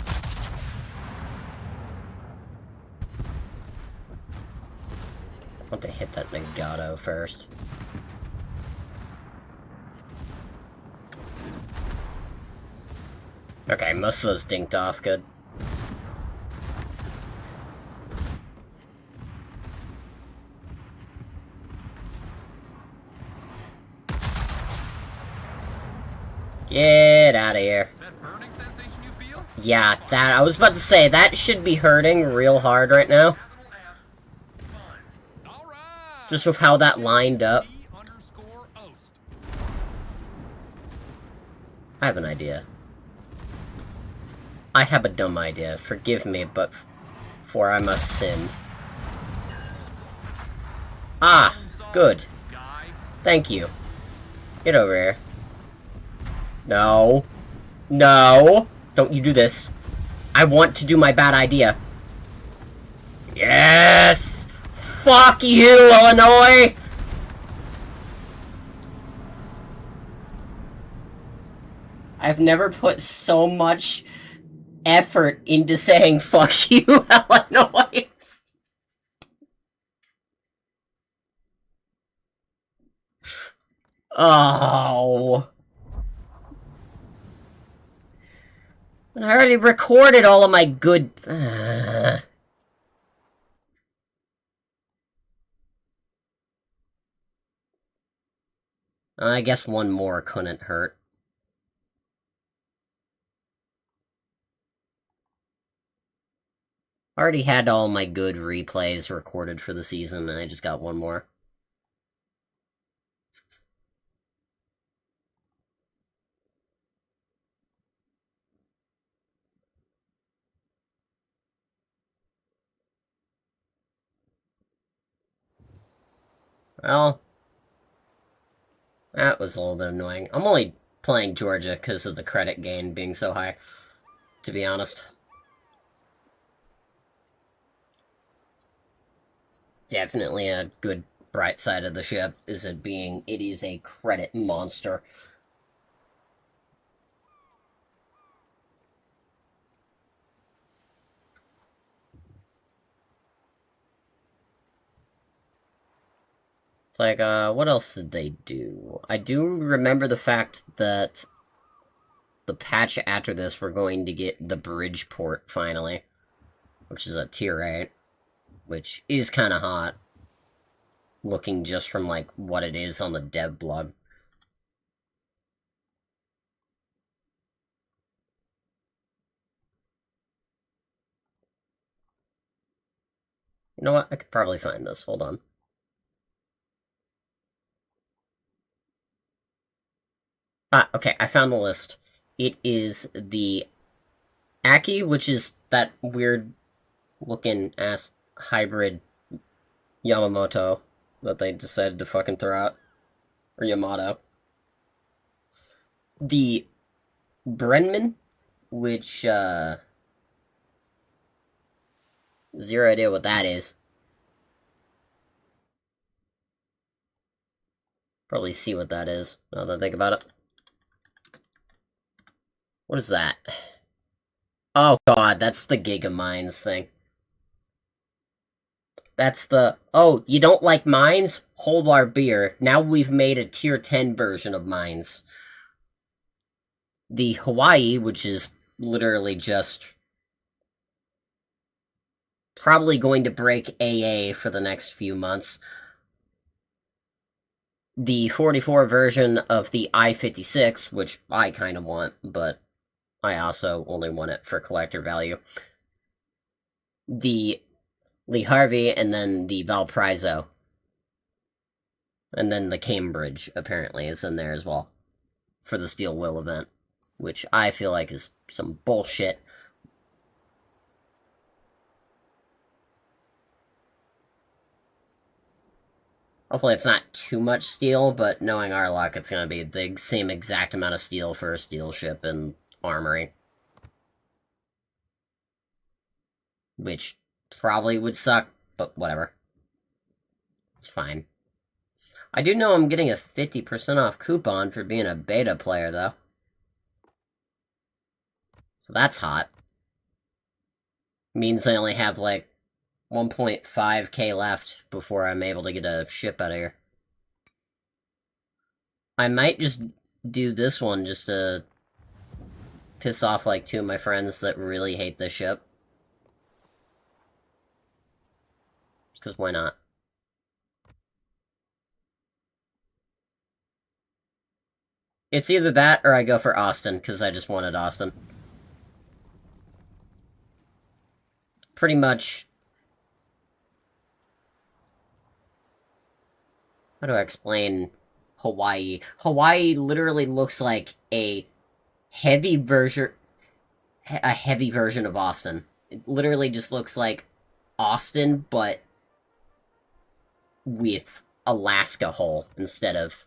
Speaker 1: want to hit that Nagato first. Okay, most of those dinked off, good. Get out of here.
Speaker 2: That burning sensation you feel?
Speaker 1: Yeah, that, I was about to say, that should be hurting real hard right now.
Speaker 2: All right.
Speaker 1: Just with how that lined up.
Speaker 2: _ost.
Speaker 1: I have an idea. I have a dumb idea. Forgive me, but for I must sin. Ah, good.
Speaker 2: Guy.
Speaker 1: Thank you. Get over here. No. No. Don't you do this. I want to do my bad idea. Yes! Fuck you, Illinois! I've never put so much effort into saying fuck you, Illinois. Oh. And I already recorded all of my good... I guess one more couldn't hurt. I already had all my good replays recorded for the season, and I just got one more. Well, that was a little bit annoying. I'm only playing Georgia because of the credit gain being so high, to be honest. Definitely a good bright side of the ship is it is a credit monster. It's like, what else did they do? I do remember the fact that the patch after this, we're going to get the Bridgeport, finally. Which is a tier 8. Which is kind of hot. Looking just from, like, what it is on the dev blog. You know what? I could probably find this. Hold on. Ah, okay, I found the list. It is the Aki, which is that weird looking ass hybrid Yamamoto that they decided to fucking throw out. Or Yamato. The Brenman, which, zero idea what that is. Probably see what that is, now that I think about it. What is that? Oh god, that's the Gigamines thing. That's the, oh, you don't like mines? Hold our beer. Now we've made a tier 10 version of mines. The Hawaii, which is literally just probably going to break AA for the next few months. The 44 version of the I-56, which I kind of want, but I also only want it for collector value. The Lee Harvey, and then the Valparaiso. And then the Cambridge, apparently, is in there as well. For the Steel Will event. Which I feel like is some bullshit. Hopefully it's not too much steel, but knowing our luck, it's gonna be the same exact amount of steel for a steel ship and armory. Which probably would suck, but whatever. It's fine. I do know I'm getting a 50% off coupon for being a beta player, though. So that's hot. Means I only have, like, 1.5k left before I'm able to get a ship out of here. I might just do this one just to piss off, like, 2 of my friends that really hate this ship. Because why not? It's either that or I go for Austin, because I just wanted Austin. Pretty much... How do I explain Hawaii? Hawaii literally looks like a heavy version of Austin. It literally just looks like Austin, but with Alaska hull instead of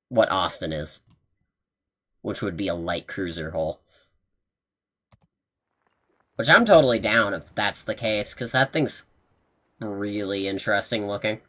Speaker 1: what Austin is, which would be a light cruiser hull. Which I'm totally down if that's the case, because that thing's really interesting looking.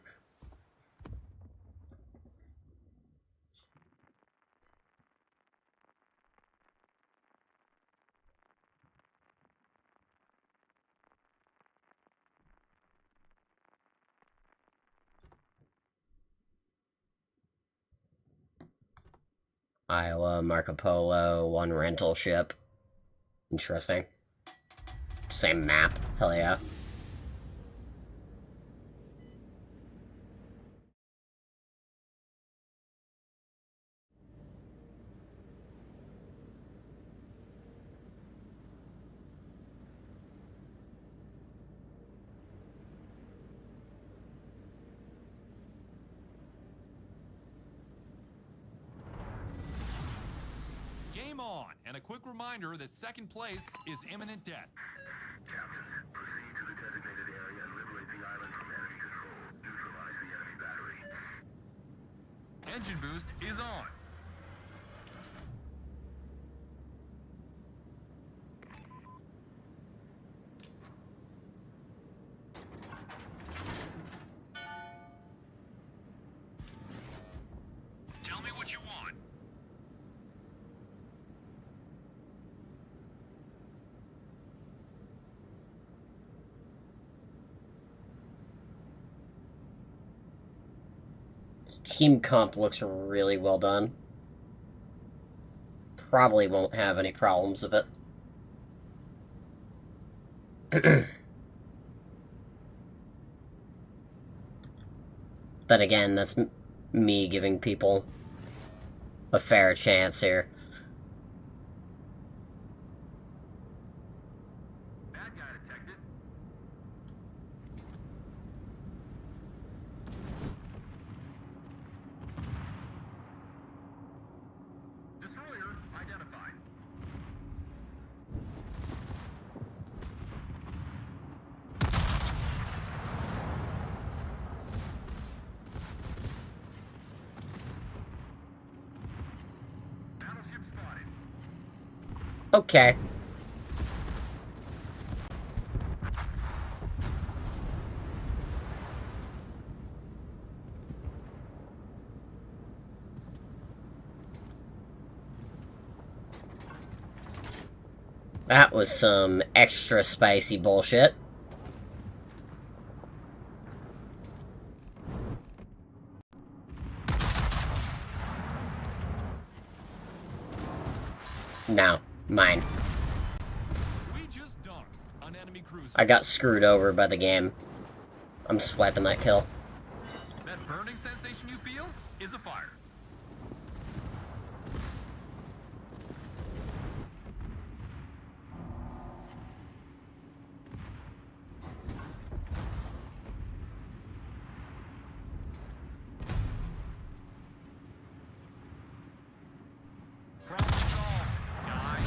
Speaker 1: Iowa, Marco Polo, one rental ship. Interesting. Same map. Hell yeah.
Speaker 2: Game on, and a quick reminder that second place is imminent death.
Speaker 3: Captains, proceed to the designated area and liberate the island from enemy control. Neutralize the enemy battery.
Speaker 2: Engine boost is on. Tell me what you want.
Speaker 1: This team comp looks really well done. Probably won't have any problems with it. But again, that's me giving people a fair chance here.
Speaker 2: Bad guy detected. Destroyer identified. Battleship spotted.
Speaker 1: Okay. That was some extra spicy bullshit. No, mine.
Speaker 2: We just dunked an enemy cruiser.
Speaker 1: I got screwed over by the game. I'm swiping that kill.
Speaker 2: That burning sensation you feel is a fire. Problem solved, guy.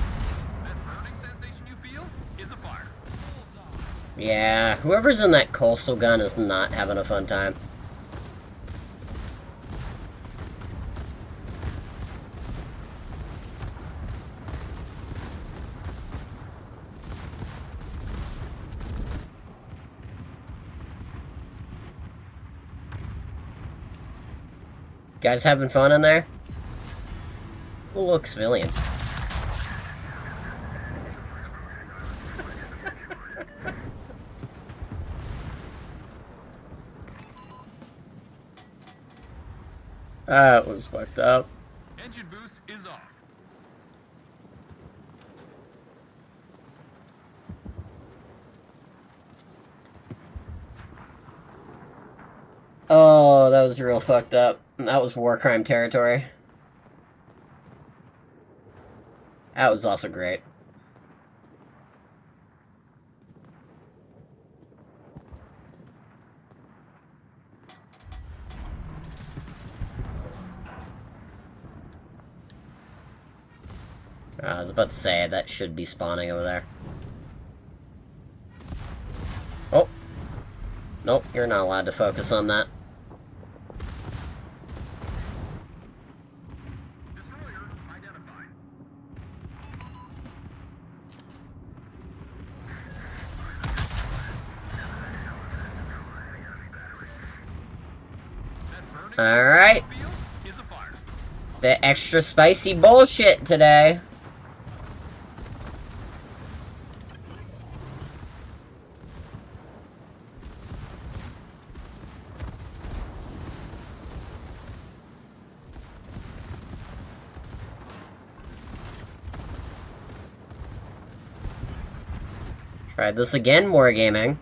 Speaker 2: That burning sensation you feel is a fire. Bullseye.
Speaker 1: Yeah, whoever's in that coastal gun is not having a fun time. Guys having fun in there? Look, civilians. That was fucked up.
Speaker 2: Engine boost is off.
Speaker 1: Oh, that was real fucked up. That was war crime territory. That was also great. I was about to say, that should be spawning over there. Oh. Nope, you're not allowed to focus on that.
Speaker 2: Destroyer identified. That burning
Speaker 1: All right.
Speaker 2: sensation you feel is a fire.
Speaker 1: The extra spicy bullshit today. Try this again, more gaming.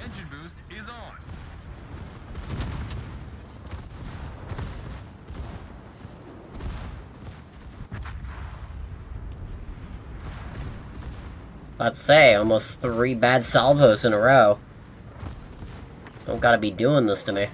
Speaker 2: Engine boost is on.
Speaker 1: Let's say, almost 3 bad salvos in a row. Don't gotta be doing this to me.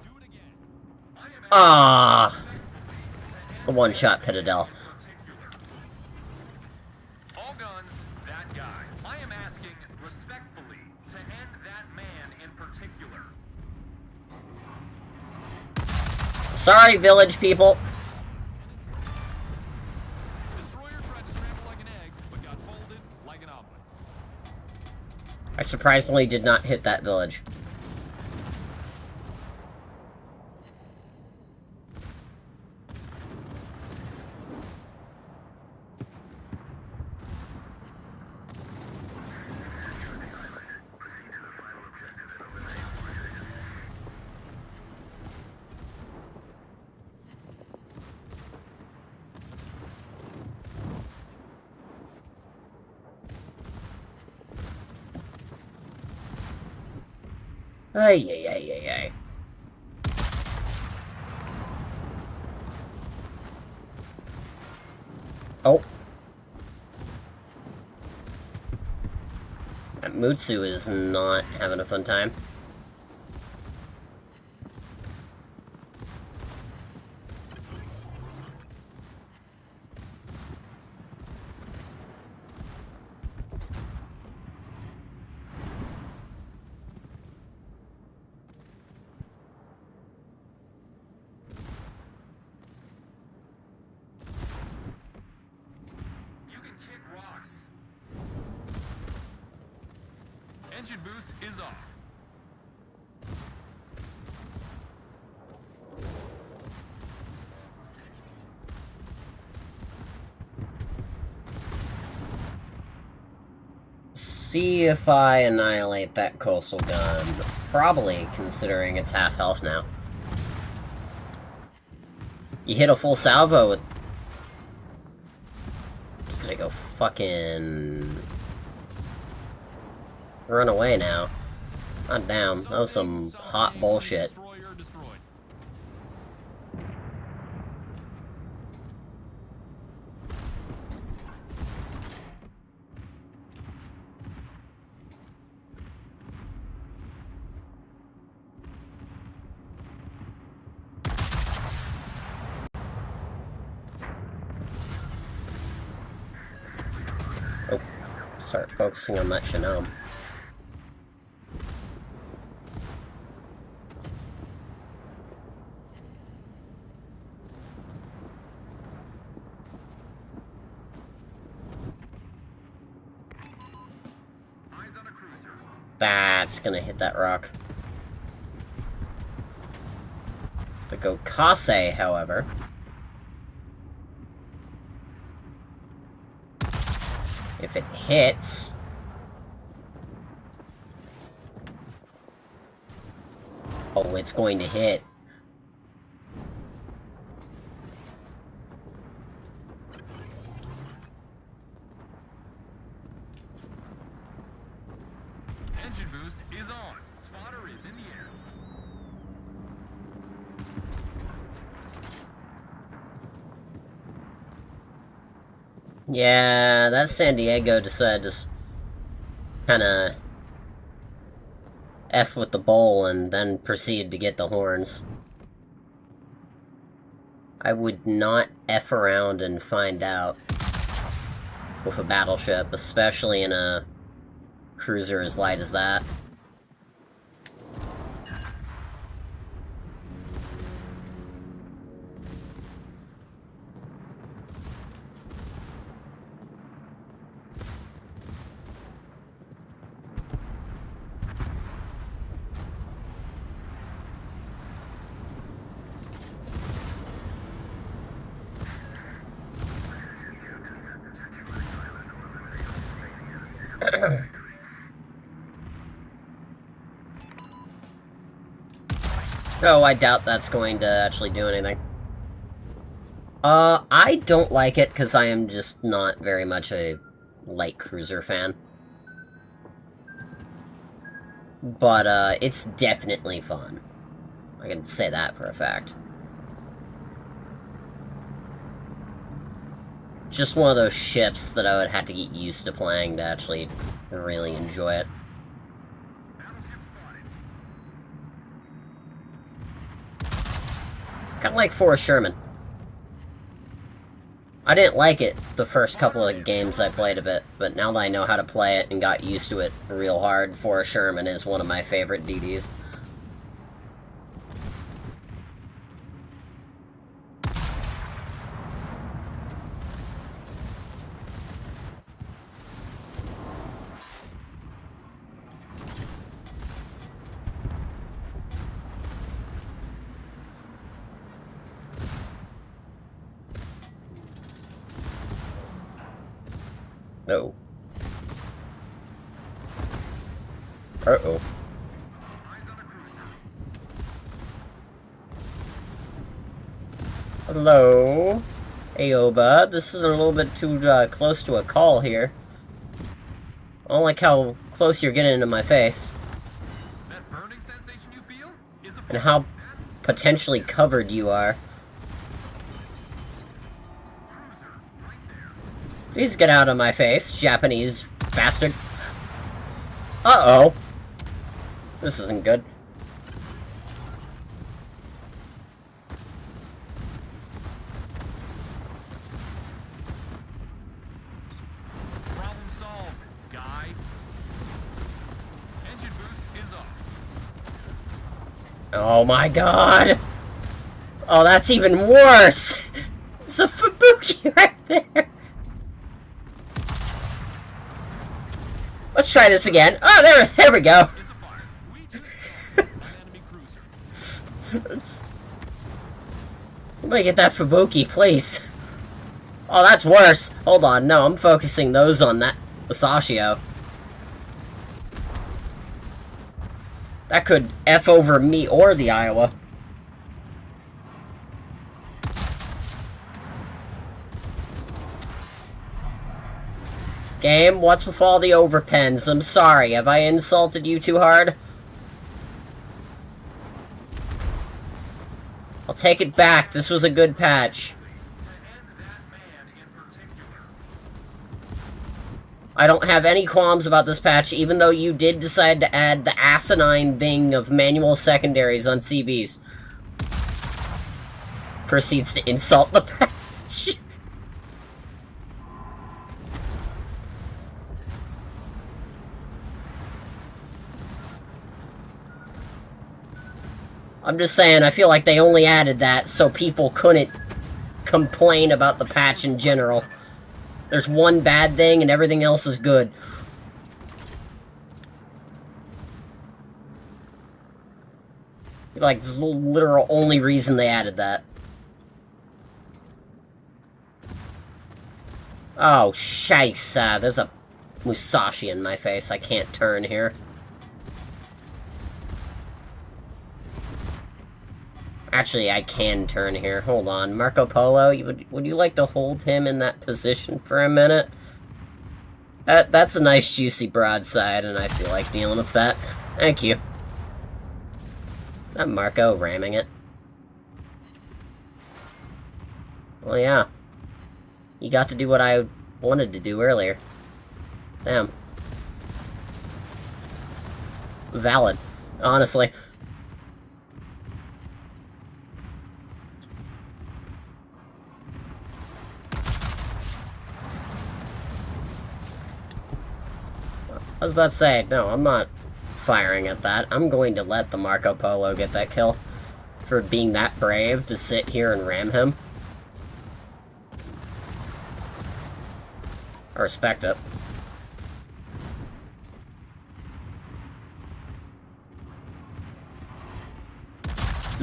Speaker 2: Do it again. I am
Speaker 1: Ah, the one-shot Pitadel.
Speaker 2: all guns, that guy. I am asking respectfully to end that man in particular.
Speaker 1: Sorry, village people.
Speaker 2: Destroyer tried to scramble like an egg, but got folded like an omelet.
Speaker 1: I surprisingly did not hit that village. Ay, ay, ay, ay, ay. Oh. That Mutsu is not having a fun time.
Speaker 2: You can kick rocks. Engine boost is off.
Speaker 1: See if I annihilate that coastal gun. Probably, considering it's half health now. You hit a full salvo with... Just gonna go fucking... run away now. God damn, that was some hot bullshit.
Speaker 2: Destroyer destroyed.
Speaker 1: Oh, start focusing on that Shinome.
Speaker 2: Eyes on a cruiser.
Speaker 1: That's gonna hit that rock. The Gokase, however... if it hits... oh, it's going to hit.
Speaker 2: Engine boost is on. Spotter
Speaker 1: Yeah, that San Diego decided to kinda F with the bowl and then proceed to get the horns. I would not F around and find out with a battleship, especially in a cruiser as light as that. Oh, I doubt that's going to actually do anything. I don't like it because I am just not very much a light cruiser fan. But, it's definitely fun. I can say that for a fact. Just one of those ships that I would have to get used to playing to actually really enjoy it. Kinda like Forrest Sherman. I didn't like it the first couple of games I played of it, but now that I know how to play it and got used to it real hard, Forrest Sherman is one of my favorite DDs. Oh. Uh-oh. Hello? Aoba, this is a little bit too close to a call here. I don't like how close you're getting into my face.
Speaker 2: That burning sensation you feel is a
Speaker 1: And how potentially covered you are.
Speaker 2: cruiser right there.
Speaker 1: Please get out of my face, Japanese bastard. Uh-oh. This isn't good.
Speaker 2: Problem solved, guy. Engine boost is up.
Speaker 1: Oh my god! Oh, that's even worse! It's a Fubuki right there! Let's try this again. Oh, there we go!
Speaker 2: Is a fire. We just an enemy cruiser.
Speaker 1: Somebody get that Fubuki, please. Oh, that's worse. Hold on, no, I'm focusing those on that Sashio. That could F over me or the Iowa. Game, what's with all the overpens? I'm sorry, have I insulted you too hard? I'll take it back, this was a good patch.
Speaker 2: To end that man in particular.
Speaker 1: I don't have any qualms about this patch, even though you did decide to add the asinine thing of manual secondaries on CBs. Proceeds to insult the patch. I'm just saying, I feel like they only added that so people couldn't complain about the patch in general. There's one bad thing and everything else is good. I feel like this is the literal only reason they added that. Oh, scheisse. There's a Musashi in my face. I can't turn here. Actually, I can turn here. Hold on. Marco Polo, would you like to hold him in that position for a minute? That's a nice juicy broadside, and I feel like dealing with that. Thank you. Not Marco ramming it. Well, yeah. You got to do what I wanted to do earlier. Damn. Valid, honestly. I was about to say, no, I'm not firing at that. I'm going to let the Marco Polo get that kill for being that brave to sit here and ram him. I respect it.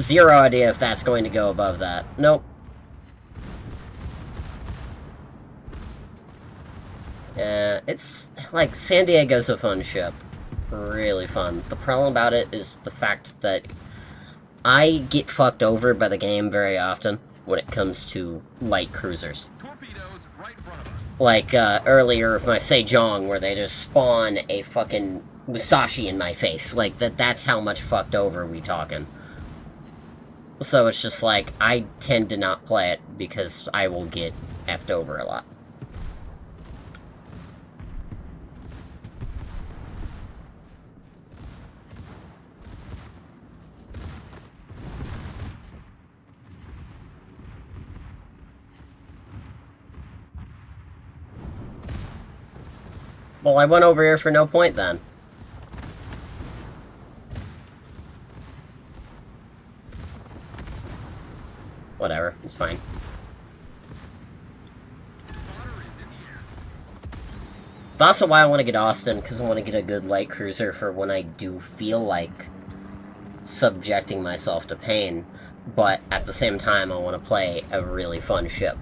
Speaker 1: Zero idea if that's going to go above that. Nope. It's, like, San Diego's a fun ship. Really fun. The problem about it is the fact that I get fucked over by the game very often when it comes to light cruisers.
Speaker 2: Torpedoes right in front of us.
Speaker 1: Like, earlier with my Sejong, where they just spawn a fucking Musashi in my face. Like, that's how much fucked over we talking. So it's just like, I tend to not play it because I will get effed over a lot. Well, I went over here for no point then. Whatever, it's fine. That's also why I want to get Austin, because I want to get a good light cruiser for when I do feel like subjecting myself to pain, but at the same time I want to play a really fun ship.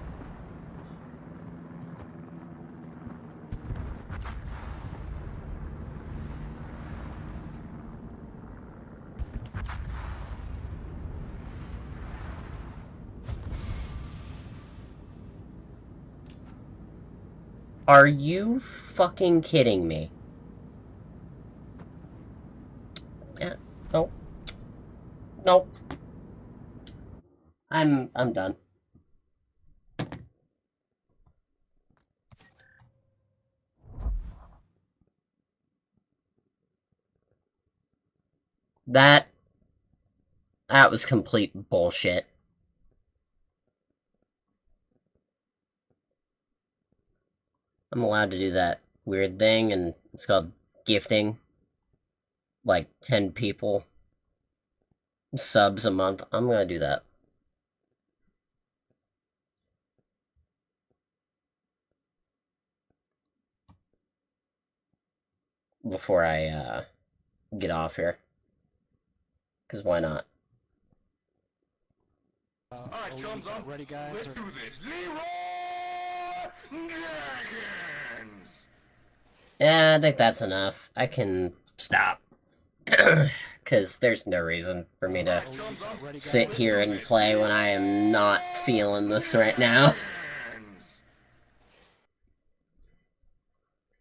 Speaker 1: Are you fucking kidding me? Yeah, nope. Nope. I'm done. That was complete bullshit. I'm allowed to do that weird thing, and it's called gifting. Like, 10 people subs a month. I'm gonna do that. Before I, get off here. Because why not?
Speaker 3: Alright, chums up.
Speaker 4: Ready, guys?
Speaker 3: Let's do this. Leroy Dragons!
Speaker 1: Yeah, I think that's enough. I can stop. Because there's no reason for me to sit here and play when I am not feeling this right now.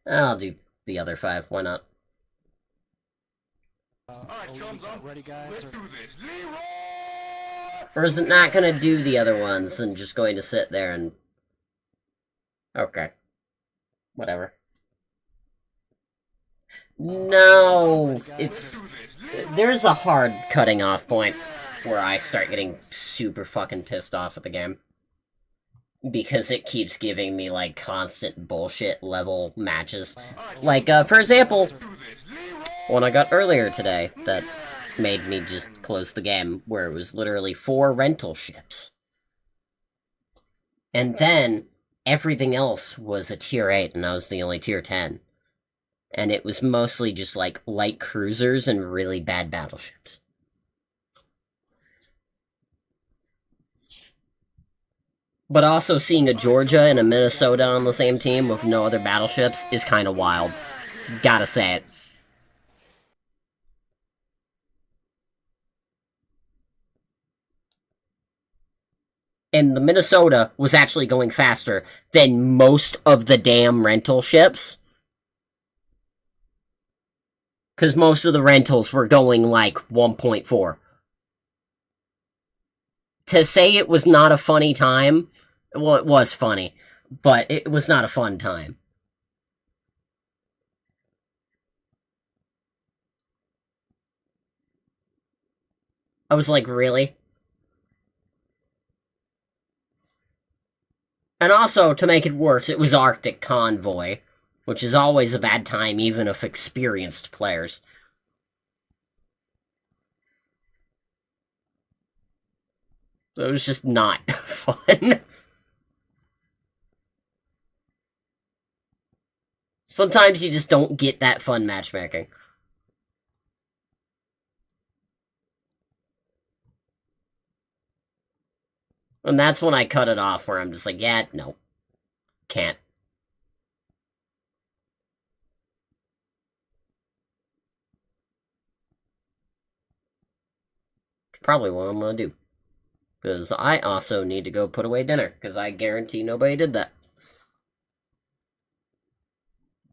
Speaker 1: I'll do the other 5, why not?
Speaker 3: Alright, chums up.
Speaker 4: Ready, guys?
Speaker 3: Let's do this. Leroy!
Speaker 1: Or is it not gonna do the other ones and just going to sit there and... Okay. Whatever. No! It's... There's a hard cutting off point where I start getting super fucking pissed off at the game. Because it keeps giving me, like, constant bullshit level matches. Like, for example, one I got earlier today that made me just close the game, where it was literally 4 rental ships. And then, everything else was a tier 8, and I was the only tier 10. And it was mostly just, like, light cruisers and really bad battleships. But also seeing a Georgia and a Minnesota on the same team with no other battleships is kind of wild. Gotta say it. And the Minnesota was actually going faster than most of the damn rental ships. Because most of the rentals were going like 1.4. To say it was not a funny time, well, it was funny. but it was not a fun time. I was like, really? And also, to make it worse, it was Arctic Convoy, which is always a bad time even of experienced players. So it was just not fun. Sometimes you just don't get that fun matchmaking. And that's when I cut it off, where I'm just like, yeah, no. Can't. Probably what I'm gonna do. Because I also need to go put away dinner, because I guarantee nobody did that.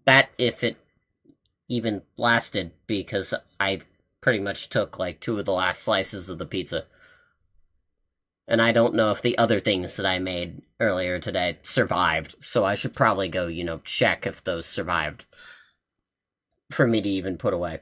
Speaker 1: That, if it even lasted, because I pretty much took, like, 2 of the last slices of the pizza. And I don't know if the other things that I made earlier today survived, so I should probably go, check if those survived. For me to even put away.